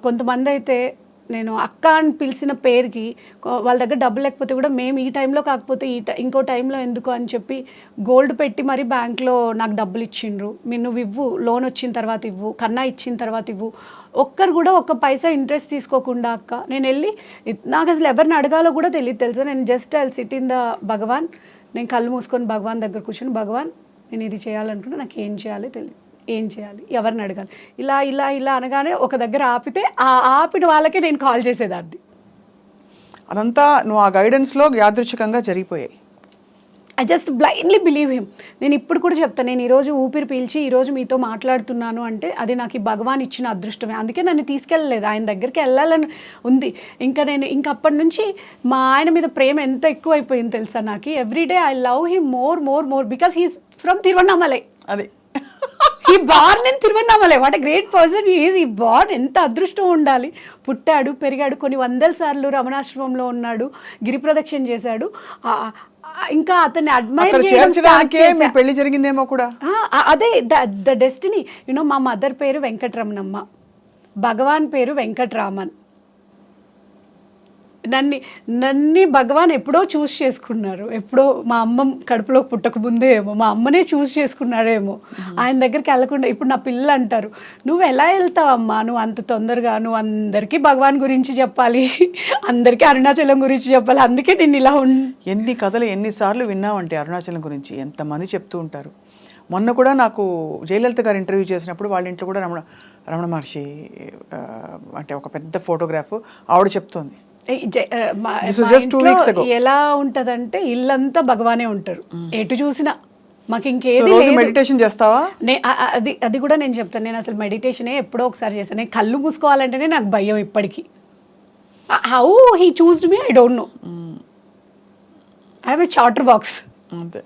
కొంతమంది అయితే నేను అక్క అని పిలిచిన పేరుకి వాళ్ళ దగ్గర డబ్బులు లేకపోతే కూడా మేము ఈ టైంలో కాకపోతే ఇంకో టైంలో ఎందుకు అని చెప్పి గోల్డ్ పెట్టి మరి బ్యాంక్లో నాకు డబ్బులు ఇచ్చిండ్రు. మీరు నువ్వు ఇవ్వు, లోన్ వచ్చిన తర్వాత ఇవ్వు, కన్నా ఇచ్చిన తర్వాత ఇవ్వు. ఒక్కరు కూడా ఒక్క పైసా ఇంట్రెస్ట్ తీసుకోకుండా అక్క నేను వెళ్ళి, నాకు అసలు ఎవరిని అడగాలో కూడా తెలియదు తెలుసా. నేను just I sit in the Bhagavan, నేను కళ్ళు మూసుకొని భగవాన్ దగ్గర కూర్చొని, భగవాన్ నేను ఇది చేయాలనుకుంటే నాకు ఏం చేయాలో తెలియదు, ఏం చేయాలి, ఎవరిని అడగాలి, ఇలా ఇలా ఇలా అనగానే ఒక దగ్గర ఆపితే ఆ ఆపిన వాళ్ళకే నేను కాల్ చేసేదాన్ని. అదంతా నువ్వు ఆ గైడెన్స్లో యాదృచ్ఛికంగా జరిగిపోయాయి. I just blindly believe him. నేను ఇప్పుడు కూడా చెప్తాను, నేను ఈరోజు ఊపిరి పీల్చి ఈరోజు మీతో మాట్లాడుతున్నాను అంటే అది నాకు ఈ భగవాన్ ఇచ్చిన అదృష్టమే. అందుకే నన్ను తీసుకెళ్ళలేదు, ఆయన దగ్గరికి వెళ్ళాలని ఉంది. ఇంకా అప్పటి నుంచి మా ఆయన మీద ప్రేమ ఎంత ఎక్కువ అయిపోయింది తెలుసా నాకు. Everyday I love him more more more because he's from Tiruvannamalai. అది ఈ born in Tiruvannamalai, what a great person is. ఈ బార్న్ ఎంత అదృష్టం ఉండాలి. పుట్టాడు, పెరిగాడు, కొన్ని వందల సార్లు రమణాశ్రమంలో ఉన్నాడు, గిరి ప్రదక్షిణ చేశాడు. ఇంకా అతన్ని అడ్మైర్ చేయడం పెళ్లి జరిగిందేమో కూడా. అదే ద డెస్టినీ. యూనో మా మదర్ పేరు వెంకటరమణమ్మ, భగవాన్ పేరు వెంకటరామన్. నన్ను భగవాన్ ఎప్పుడో చూస్ చేసుకున్నారు. ఎప్పుడో మా అమ్మ కడుపులో పుట్టక ముందే ఏమో మా అమ్మనే చూస్ చేసుకున్నాడేమో. ఆయన దగ్గరికి వెళ్ళకుండా ఇప్పుడు నా పిల్లలు అంటారు, నువ్వు ఎలా వెళ్తావమ్మా, నువ్వు అంత తొందరగా, నువ్వు అందరికీ భగవాన్ గురించి చెప్పాలి, అందరికీ అరుణాచలం గురించి చెప్పాలి, అందుకే నేను ఇలా ఎన్ని కథలు ఎన్నిసార్లు విన్నామంటే అరుణాచలం గురించి ఎంతమంది చెప్తూ ఉంటారు. మొన్న కూడా నాకు జయలలిత గారు ఇంటర్వ్యూ చేసినప్పుడు వాళ్ళ ఇంట్లో కూడా రమణ మహర్షి అంటే ఒక పెద్ద ఫోటోగ్రాఫ్ ఆవిడ చెప్తోంది. ఎలా ఉంటదంటే ఇల్లంతా భగవానే ఉంటారు, ఎటు చూసినా. మాకు ఇంకేది మెడిటేషన్ చేస్తావా? అది కూడా నేను చెప్తాను. నేను అసలు మెడిటేషనే ఎప్పుడో ఒకసారి చేశాను. నేను కళ్ళు మూసుకోవాలంటేనే నాకు భయం ఇప్పటికీ. How he చూస్డ్ me I don't know. I have a charter box. అంతే.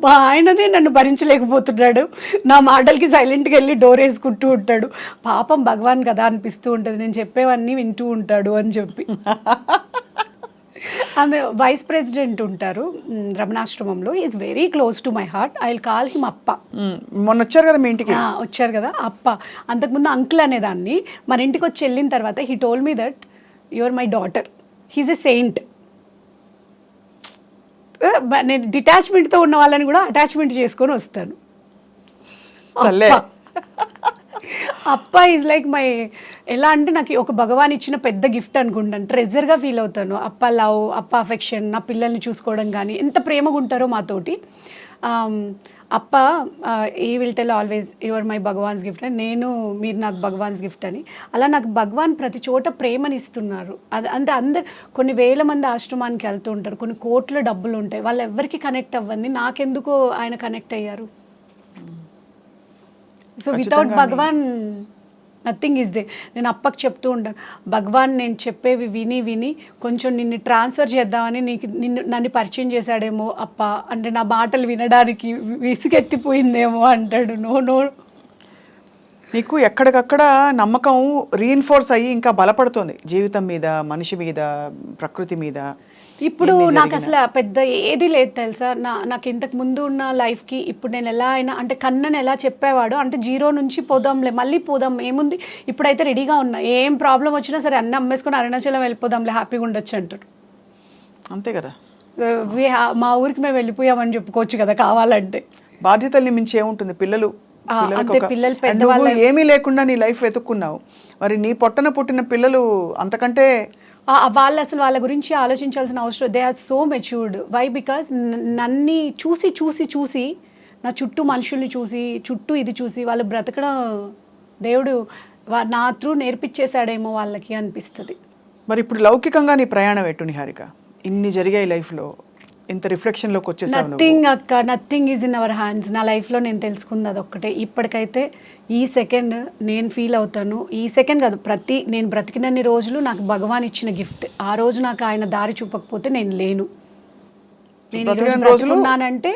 మా ఆయననే నన్ను భరించలేకపోతున్నాడు. నా మాటలకి సైలెంట్గా వెళ్ళి డోర్ వేసుకుంటూ ఉంటాడు. పాపం భగవాన్ కదా అనిపిస్తూ ఉంటుంది, నేను చెప్పేవన్నీ వింటూ ఉంటాడు అని చెప్పి. ఆమె వైస్ ప్రెసిడెంట్ ఉంటారు రమణాశ్రమంలో. Is very close to my heart. I will call him Appa. మొన్న వచ్చారు కదా మీ ఇంటికి. వచ్చారు కదా అప్ప. అంతకుముందు అంకుల్ అనేదాన్ని. మన ఇంటికి వచ్చి వెళ్ళిన తర్వాత he told me that you are my daughter. He is a saint. నేను డిటాచ్మెంట్తో ఉన్న వాళ్ళని కూడా అటాచ్మెంట్ చేసుకొని వస్తాను. అప్ప ఈజ్ లైక్ మై, ఎలా అంటే నాకు ఒక భగవాన్ ఇచ్చిన పెద్ద గిఫ్ట్ అనుకుంటాను. ట్రెజర్గా ఫీల్ అవుతాను. అప్ప లవ్, అప్ప అఫెక్షన్, నా పిల్లల్ని చూసుకోవడం కానీ ఎంత ప్రేమగా ఉంటారో మాతోటి. అప్ప ఈ will tell always your my Bhagavan's gift అని, మీరు నాకు భగవాన్స్ గిఫ్ట్ అని. అలా నాకు భగవాన్ ప్రతి చోట ప్రేమని ఇస్తున్నారు. అది అంటే అందరు కొన్ని వేల మంది ఆశ్రమానికి వెళ్తూ ఉంటారు, కొన్ని కోట్ల డబ్బులు ఉంటాయి, వాళ్ళు ఎవరికి కనెక్ట్ అవ్వండి, నాకెందుకు ఆయన కనెక్ట్ అయ్యారు. So without Bhagwan nothing is they. నేను అప్పకి చెప్తూ ఉంటాను, భగవాన్ నేను చెప్పేవి విని విని కొంచెం నిన్ను ట్రాన్స్ఫర్ చేద్దామని నన్ను పరిచయం చేశాడేమో అప్ప, అంటే నా మాటలు వినడానికి విసుగెత్తిపోయిందేమో అంటాడు. నో నీకు ఎక్కడికక్కడ నమ్మకం రీఇన్ఫోర్స్ అయ్యి ఇంకా బలపడుతుంది జీవితం మీద, మనిషి మీద, ప్రకృతి మీద. ఇప్పుడు నాకు అసలు పెద్ద ఏది లేదు తెలుసా. నాకు ఇంతకు ముందు ఉన్న లైఫ్కి ఇప్పుడు నేను ఎలా అయినా, అంటే కన్నని ఎలా చెప్పేవాడు అంటే జీరో నుంచి పోదాంలే, మళ్ళీ పోదాం ఏముంది, ఇప్పుడైతే రెడీగా ఉన్నా, ఏం ప్రాబ్లం వచ్చినా సరే అన్నీ అమ్మేసుకొని అరుణాచలం వెళ్ళిపోదాంలే, హ్యాపీగా ఉండొచ్చు అంటాడు. అంతే కదా. మా ఊరికి మేము వెళ్ళిపోయామని చెప్పుకోవచ్చు కదా కావాలంటే. బాధ్యతల్ని మించి ఏముంటుంది. పిల్లలు పెద్దవాళ్ళు ఏమీ లేకుండా నీ లైఫ్ వెతుక్కున్నావు, మరి నీ పొట్టన పుట్టిన పిల్లలు అంతకంటే వాళ్ళు అసలు వాళ్ళ గురించి ఆలోచించాల్సిన అవసరం. They are so matured. Why? Because నన్ను చూసి చూసి చూసి, నా చుట్టూ మనుషుల్ని చూసి, చుట్టూ ఇది చూసి వాళ్ళు బ్రతకడం దేవుడు నా త్రూ నేర్పించేశాడేమో వాళ్ళకి అనిపిస్తుంది. మరి ఇప్పుడు లౌకికంగా నీ ప్రయాణం ఎట్టు నిహారిక? ఇన్ని జరిగాయి లైఫ్లో, ఇంత రిఫ్లెక్షన్లోకి వచ్చేసావు. నథింగ్ అక్క, nothing is in our hands. నా లైఫ్లో నేను తెలుసుకుంది అదొక్కటే. ఇప్పటికైతే ఈ సెకండ్ నేను ఫీల్ అవుతాను, ఈ సెకండ్ కాదు, నేను బ్రతికినన్ని రోజులు నాకు భగవాన్ ఇచ్చిన గిఫ్ట్. ఆ రోజు నాకు ఆయన దారి చూపకపోతే నేను లేను. నేను ఈరోజు బ్రతికిన రోజులు బ్రతుకున్నానంటే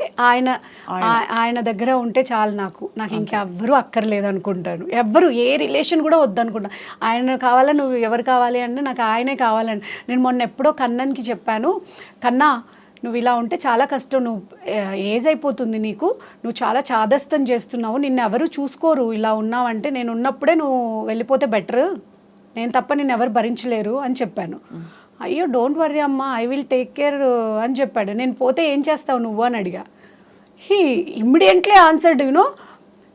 ఆయన దగ్గర ఉంటే చాలు. నాకు ఇంకెవ్వరూ అక్కర్లేదు అనుకుంటాను. ఎవ్వరు ఏ రిలేషన్ కూడా వద్దనుకుంటా. ఆయన కావాలా, నువ్వు ఎవరు కావాలి అంటే నాకు ఆయనే కావాలని. నేను మొన్న ఎప్పుడో కన్నన్కి చెప్పాను, కన్నా నువ్వు ఇలా ఉంటే చాలా కష్టం, నువ్వు ఏజ్ అయిపోతుంది నీకు, నువ్వు చాలా చాదస్తం చేస్తున్నావు, నిన్ను ఎవరు చూసుకోరు ఇలా ఉన్నావంటే, నేను ఉన్నప్పుడే నువ్వు వెళ్ళిపోతే బెటర్, నేను తప్ప నిన్ను ఎవరు భరించలేరు అని చెప్పాను. అయ్యో డోంట్ వర్రీ అమ్మా, ఐ విల్ టేక్ కేర్ అని చెప్పాడు. నేను పోతే ఏం చేస్తావు నువ్వు అని అడిగా. హీ ఇమ్మీడియట్లీ ఆన్సర్డ్,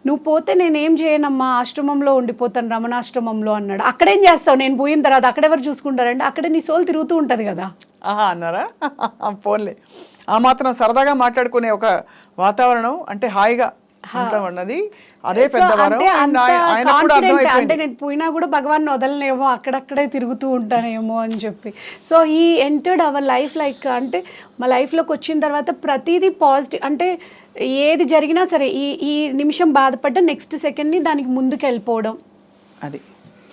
నువ్వు పోతే నేనేం చేయనమ్మా, ఆశ్రమంలో ఉండిపోతాను, రమణాశ్రమంలో అన్నాడు. అక్కడేం చేస్తావు, నేను పోయిన తర్వాత అక్కడెవరు చూసుకుంటారంటే అక్కడే నీ సోల్ తిరుగుతూ ఉంటుంది కదా. అన్నారా? పోన్లే, ఆ మాత్రం సరదాగా మాట్లాడుకునే ఒక వాతావరణం అంటే హాయిగా ఉన్నది, అదే పెద్ద వరం. అంటే నేను పోయినా కూడా భగవాన్ వదలనేమో, అక్కడక్కడే తిరుగుతూ ఉంటానేమో అని చెప్పి. సో ఈ ఎంటర్డ్ అవర్ లైఫ్ లైక్, అంటే మా లైఫ్లోకి వచ్చిన తర్వాత ప్రతిదీ పాజిటివ్. అంటే ఏది జరిగినా సరే ఈ నిమిషం బాధపడ్డా నెక్స్ట్ సెకండ్ని దానికి ముందుకు వెళ్ళిపోవడం, అది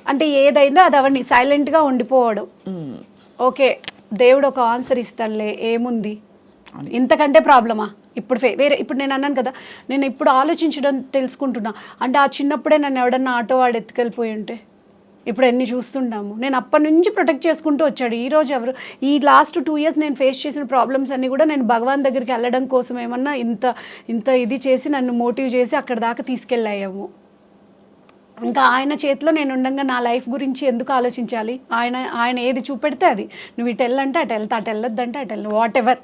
అంటే ఏదైందో అది అవన్నీ సైలెంట్గా ఉండిపోవడం. ఓకే దేవుడు ఒక ఆన్సర్ ఇస్తాడులే, ఏముంది ఇంతకంటే ప్రాబ్లమా. ఇప్పుడు ఇప్పుడు నేను అన్నాను కదా, నేను ఇప్పుడు ఆలోచించడం తెలుసుకుంటున్నా. అంటే ఆ చిన్నప్పుడే నన్ను ఎవడన్నా ఆటో వాడు ఎత్తుకెళ్ళిపోయి ఉంటే ఇప్పుడు ఎన్ని చూస్తుంటాము. నేను అప్పటి నుంచి ప్రొటెక్ట్ చేసుకుంటూ వచ్చాడు. ఈరోజు ఎవరు, ఈ లాస్ట్ 2 years నేను ఫేస్ చేసిన ప్రాబ్లమ్స్ అన్నీ కూడా నేను భగవాన్ దగ్గరికి వెళ్ళడం కోసం ఏమన్నా ఇంత ఇది చేసి నన్ను మోటివ్ చేసి అక్కడ దాకా తీసుకెళ్ళాయేమో. ఇంకా ఆయన చేతిలో నేను ఉండగా నా లైఫ్ గురించి ఎందుకు ఆలోచించాలి. ఆయన ఏది చూపెడితే అది, నువ్వు ఇటు వెళ్ళంటే అటు వెళ్తా, అటు వెళ్ళొద్దంటే అటు వెళ్ళను, వాట్ ఎవర్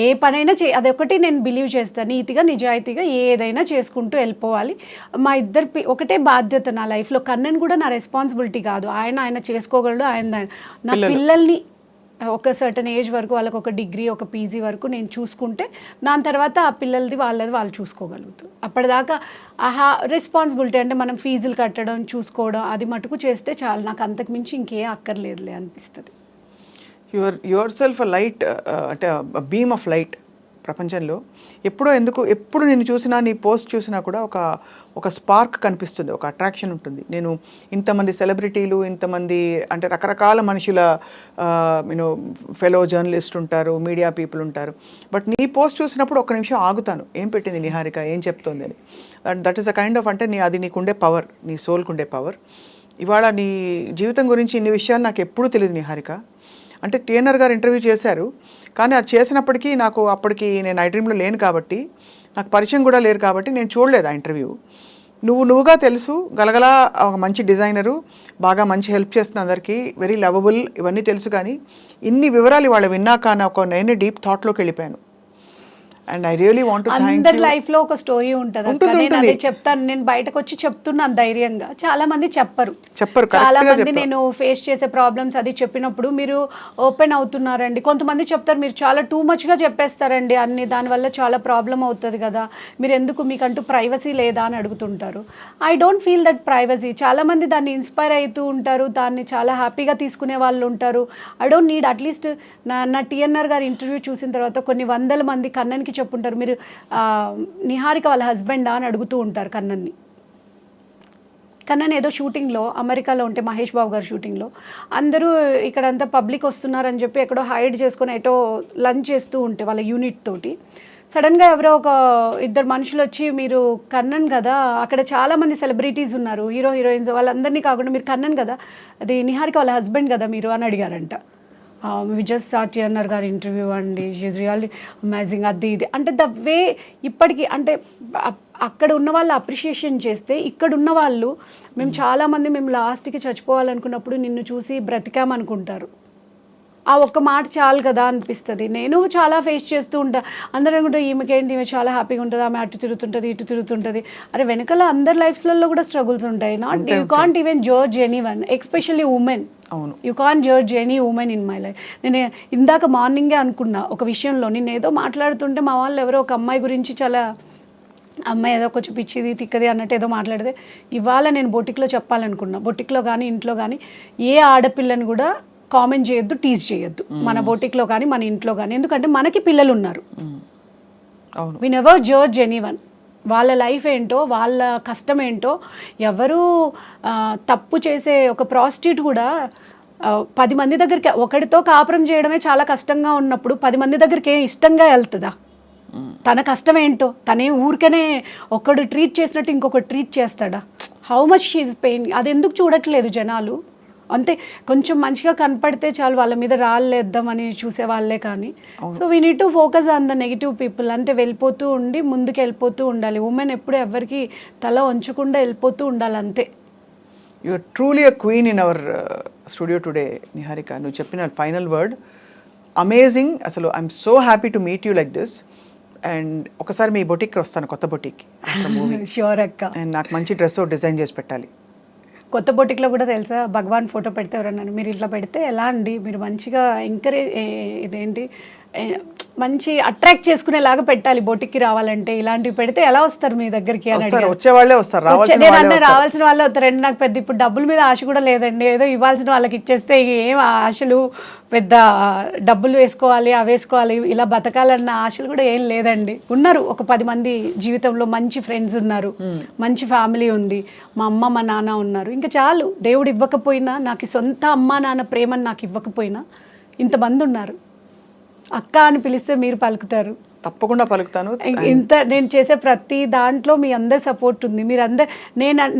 ఏ పనైనా అదొకటి నేను బిలీవ్ చేస్తాను. నీతిగా నిజాయితీగా ఏదైనా చేసుకుంటూ వెళ్ళిపోవాలి. మా ఇద్దరు ఒకటే బాధ్యత నా లైఫ్లో. కన్నన్ కూడా నా రెస్పాన్సిబిలిటీ కాదు, ఆయన చేసుకోగలడు. నా పిల్లల్ని ఒక సర్టన్ ఏజ్ వరకు, వాళ్ళకి ఒక డిగ్రీ ఒక పీజీ వరకు నేను చూసుకుంటే దాని తర్వాత ఆ పిల్లలది వాళ్ళు చూసుకోగలుగుతారు. అప్పటిదాకా రెస్పాన్సిబిలిటీ అంటే మనం ఫీజులు కట్టడం చూసుకోవడం అది మటుకు చేస్తే చాలు, నాకు అంతకుమించి ఇంకే అక్కర్లేదులే అనిపిస్తుంది. యువర్ సెల్ఫ్ లైట్, అంటే బీమ్ ఆఫ్ లైట్ ప్రపంచంలో. ఎప్పుడు నేను చూసినా, నీ పోస్ట్ చూసినా కూడా ఒక స్పార్క్ కనిపిస్తుంది, ఒక అట్రాక్షన్ ఉంటుంది. నేను ఇంతమంది సెలబ్రిటీలు, ఇంతమంది అంటే రకరకాల మనుషుల ఫెలో జర్నలిస్ట్ ఉంటారు, మీడియా పీపుల్ ఉంటారు. బట్ నీ పోస్ట్ చూసినప్పుడు ఒక నిమిషం ఆగుతాను, ఏం పెట్టింది నిహారిక, ఏం చెప్తోంది అని. That is a kind of, అంటే అది నీకుండే పవర్, నీ సోల్కుండే పవర్. ఇవాళ నీ జీవితం గురించి ఇన్ని విషయాలు నాకు ఎప్పుడూ తెలియదు నిహారిక. అంటే టీఎన్ఆర్ గారు ఇంటర్వ్యూ చేశారు, కానీ అది చేసినప్పటికీ నాకు అప్పటికి నేను ఐడ్రీమ్లో లేను కాబట్టి, నాకు పరిచయం కూడా లేరు కాబట్టి నేను చూడలేదు ఆ ఇంటర్వ్యూ. నువ్వుగా తెలుసు, గలగలా ఒక మంచి డిజైనరు, బాగా మంచి హెల్ప్ చేస్తున్న అందరికీ, వెరీ లవబుల్, ఇవన్నీ తెలుసు. కానీ ఇన్ని వివరాలు ఇవాళ విన్నాక నేను డీప్ థాట్లోకి వెళ్ళిపోయాను. And I really want to thank you. అందరి లైఫ్ లో ఒక స్టోరీ ఉంటుంది. నేను అదే చెప్తాను, నేను బయటకు వచ్చి చెప్తున్నాను ధైర్యంగా. చాలా మంది చెప్పరు. చాలా మంది నేను ఫేస్ చేసే ప్రాబ్లమ్స్ అది చెప్పినప్పుడు మీరు ఓపెన్ అవుతున్నారండి. కొంతమంది చెప్తారు మీరు చాలా టూ మచ్ గా చెప్పేస్తారండి అన్ని, దానివల్ల చాలా ప్రాబ్లం అవుతుంది కదా, మీరు ఎందుకు, మీకంటూ ప్రైవసీ లేదా అని అడుగుతుంటారు. I don't feel that privacy. చాలా మంది దాన్ని ఇన్స్పైర్ అవుతూ ఉంటారు, దాన్ని చాలా హ్యాపీగా తీసుకునే వాళ్ళు ఉంటారు. ఐ డోంట్ నీడ్, అట్లీస్ట్ నా టీఎన్ఆర్ గారి ఇంటర్వ్యూ చూసిన తర్వాత కొన్ని వందల మంది కన్నన్కి చెప్పుంటారు, మీరు నిహారిక వాళ్ళ హస్బెండా అని అడుగుతూ ఉంటారు కన్నన్ని. కన్నన్ ఏదో షూటింగ్లో అమెరికాలో ఉంటే, మహేష్ బాబు గారు షూటింగ్లో, అందరూ ఇక్కడంతా పబ్లిక్ వస్తున్నారని చెప్పి ఎక్కడో హైడ్ చేసుకొని ఎటో లంచ్ చేస్తూ ఉంటే వాళ్ళ యూనిట్ తోటి సడన్గా ఎవరో ఒక 2 మనుషులు వచ్చి, మీరు కన్నన్ కదా, అక్కడ చాలామంది సెలబ్రిటీస్ ఉన్నారు, హీరోయిన్స్, వాళ్ళందరినీ కాకుండా మీరు కన్నన్ కదా, అది నిహారిక వాళ్ళ హస్బెండ్ కదా మీరు అని అడిగారంట. వి జస్ట్ సాట్ టీఎన్ఆర్ గారి ఇంటర్వ్యూ అండి, షీఈస్ రియల్లీ అమేజింగ్, అది ఇది అంటే ద వే. ఇప్పటికీ అంటే అక్కడ ఉన్న వాళ్ళు అప్రిషియేషన్ చేస్తే, ఇక్కడ ఉన్న వాళ్ళు మేము చాలామంది మేము లాస్ట్కి చచ్చిపోవాలనుకున్నప్పుడు నిన్ను చూసి బ్రతికామనుకుంటారు. ఆ ఒక్క మాట చాలు కదా అనిపిస్తుంది. నేను చాలా ఫేస్ చేస్తూ ఉంటా, అందరూ అనుకుంటే ఈమెకేంటి, ఈమె చాలా హ్యాపీగా ఉంటుంది, ఆమె అటు తిరుగుతుంటుంది ఇటు తిరుగుతుంటుంది. అరే వెనకాల అందరి లైఫ్స్లలో కూడా స్ట్రగుల్స్ ఉంటాయి. Not you can't even judge anyone, especially women. అవును, you can't judge any women in my life. నేను ఇందాక మార్నింగే అనుకున్నా ఒక విషయంలో, నేను ఏదో మాట్లాడుతుంటే మా వాళ్ళు ఎవరో ఒక అమ్మాయి గురించి చాలా, అమ్మాయి ఏదో కొంచెం పిచ్చిది తిక్కది అన్నట్టు ఏదో మాట్లాడితే, ఇవాళ నేను బొటిక్లో చెప్పాలనుకున్నా, బొటిక్లో కానీ ఇంట్లో కానీ ఏ ఆడపిల్లని కూడా కామెంట్ చేయొద్దు, టీజ్ చేయొద్దు, మన బొటిక్లో కానీ మన ఇంట్లో కానీ. ఎందుకంటే మనకి పిల్లలు ఉన్నారు. We never judge anyone. వాళ్ళ లైఫ్ ఏంటో, వాళ్ళ కష్టం ఏంటో. ఎవరు తప్పు చేసే, ఒక ప్రాస్టిట్యూట్ కూడా 10 మంది దగ్గరికి ఒకటితో కాపురం చేయడమే చాలా కష్టంగా ఉన్నప్పుడు 10 మంది దగ్గరికి ఏం ఇష్టంగా వెళ్తుందా? తన కష్టం ఏంటో తనే ఊరికనే ఒకడు ట్రీట్ చేసినట్టు ఇంకొకటి ట్రీట్ చేస్తాడా? హౌ మచ్ షీఈస్ పెయిన్, అది ఎందుకు చూడట్లేదు జనాలు? అంతే, కొంచెం మంచిగా కనపడితే చాలు వాళ్ళ మీద రాళ్ళేద్దామని చూసే వాళ్ళే కానీ. So we need to focus on the negative people. అంటే వెళ్ళిపోతూ ఉండి ముందుకు వెళ్ళిపోతూ ఉండాలి. ఉమెన్ ఎప్పుడు ఎవరికి తల వంచకుండా వెళ్ళిపోతూ ఉండాలి, అంతే. You are truly a queen in our studio today, Niharika. నువ్వు చెప్పిన ఫైనల్ వర్డ్ అమేజింగ్. అసలు I'm so happy to meet you like this. And ఒకసారి మీ బొటిక్కి వస్తాను, కొత్త బొటిక్కి మూవీ. ష్యూర్ అక్క. అండ్ నాకు మంచి డ్రెస్ డిజైన్ చేసి పెట్టాలి. కొత్త బొటిక్లో కూడా తెలుసా, భగవాన్ ఫోటో పెడితే ఎవరన్నాను, మీరు ఇట్లా పెడితే ఎలా అండి, మీరు మంచిగా ఎంకరేజ్ ఇదేంటి మంచి అట్రాక్ట్ చేసుకునేలాగా పెట్టాలి బొటిక్కి రావాలంటే, ఇలాంటివి పెడితే ఎలా వస్తారు మీ దగ్గరికి అని అడిగారు. వచ్చేవాళ్ళే వస్తారు, రావాల్సిన వాళ్ళే వస్తారండి. నాకు పెద్ద ఇప్పుడు డబ్బుల మీద ఆశ కూడా లేదండి, ఏదో ఇవ్వాల్సిన వాళ్ళకి ఇచ్చేస్తే ఏం ఆశలు, పెద్ద డబ్బులు వేసుకోవాలి అవి వేసుకోవాలి ఇలా బతకాలన్న ఆశలు కూడా ఏం లేదండి. ఉన్నారు ఒక 10 మంది జీవితంలో, మంచి ఫ్రెండ్స్ ఉన్నారు, మంచి ఫ్యామిలీ ఉంది, మా అమ్మ మా నాన్న ఉన్నారు, ఇంకా చాలు. దేవుడు ఇవ్వకపోయినా, నాకు సొంత అమ్మ నాన్న ప్రేమను నాకు ఇవ్వకపోయినా ఇంతమంది ఉన్నారు. అక్క అని పిలిస్తే మీరు పలుకుతారు. తప్పకుండా పలుకుతాను. ఇంత నేను చేసే ప్రతి దాంట్లో మీ అందరి సపోర్ట్ ఉంది. మీరందరు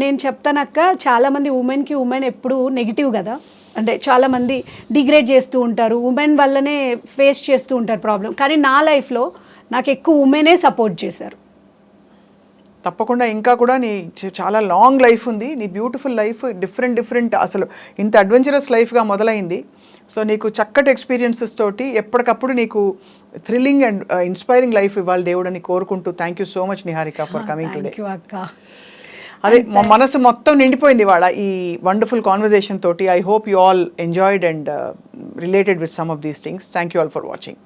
నేను చెప్తానక్క, చాలామంది ఉమెన్ ఎప్పుడు నెగిటివ్ కదా, అంటే చాలామంది డిగ్రేడ్ చేస్తూ ఉంటారు, ఉమెన్ వల్లనే ఫేస్ చేస్తూ ఉంటారు ప్రాబ్లం. కానీ నా లైఫ్లో నాకు ఎక్కువ ఉమెనే సపోర్ట్ చేశారు. తప్పకుండా ఇంకా కూడా నీ చాలా లాంగ్ లైఫ్ ఉంది, నీ బ్యూటిఫుల్ లైఫ్, డిఫరెంట్ అసలు ఇంత అడ్వెంచరస్ లైఫ్గా మొదలైంది. సో నీకు చక్కటి ఎక్స్పీరియన్సెస్ తోటి ఎప్పటికప్పుడు నీకు థ్రిల్లింగ్ అండ్ ఇన్స్పైరింగ్ లైఫ్ ఇవ్వాలి దేవుడని కోరుకుంటూ, thank you so much Niharika for coming today. అదే మా మనసు మొత్తం నిండిపోయింది వాళ్ళ ఈ వండర్ఫుల్ కాన్వర్జేషన్ తోటి. I hope you all enjoyed and related with some of these things. Thank you all for watching.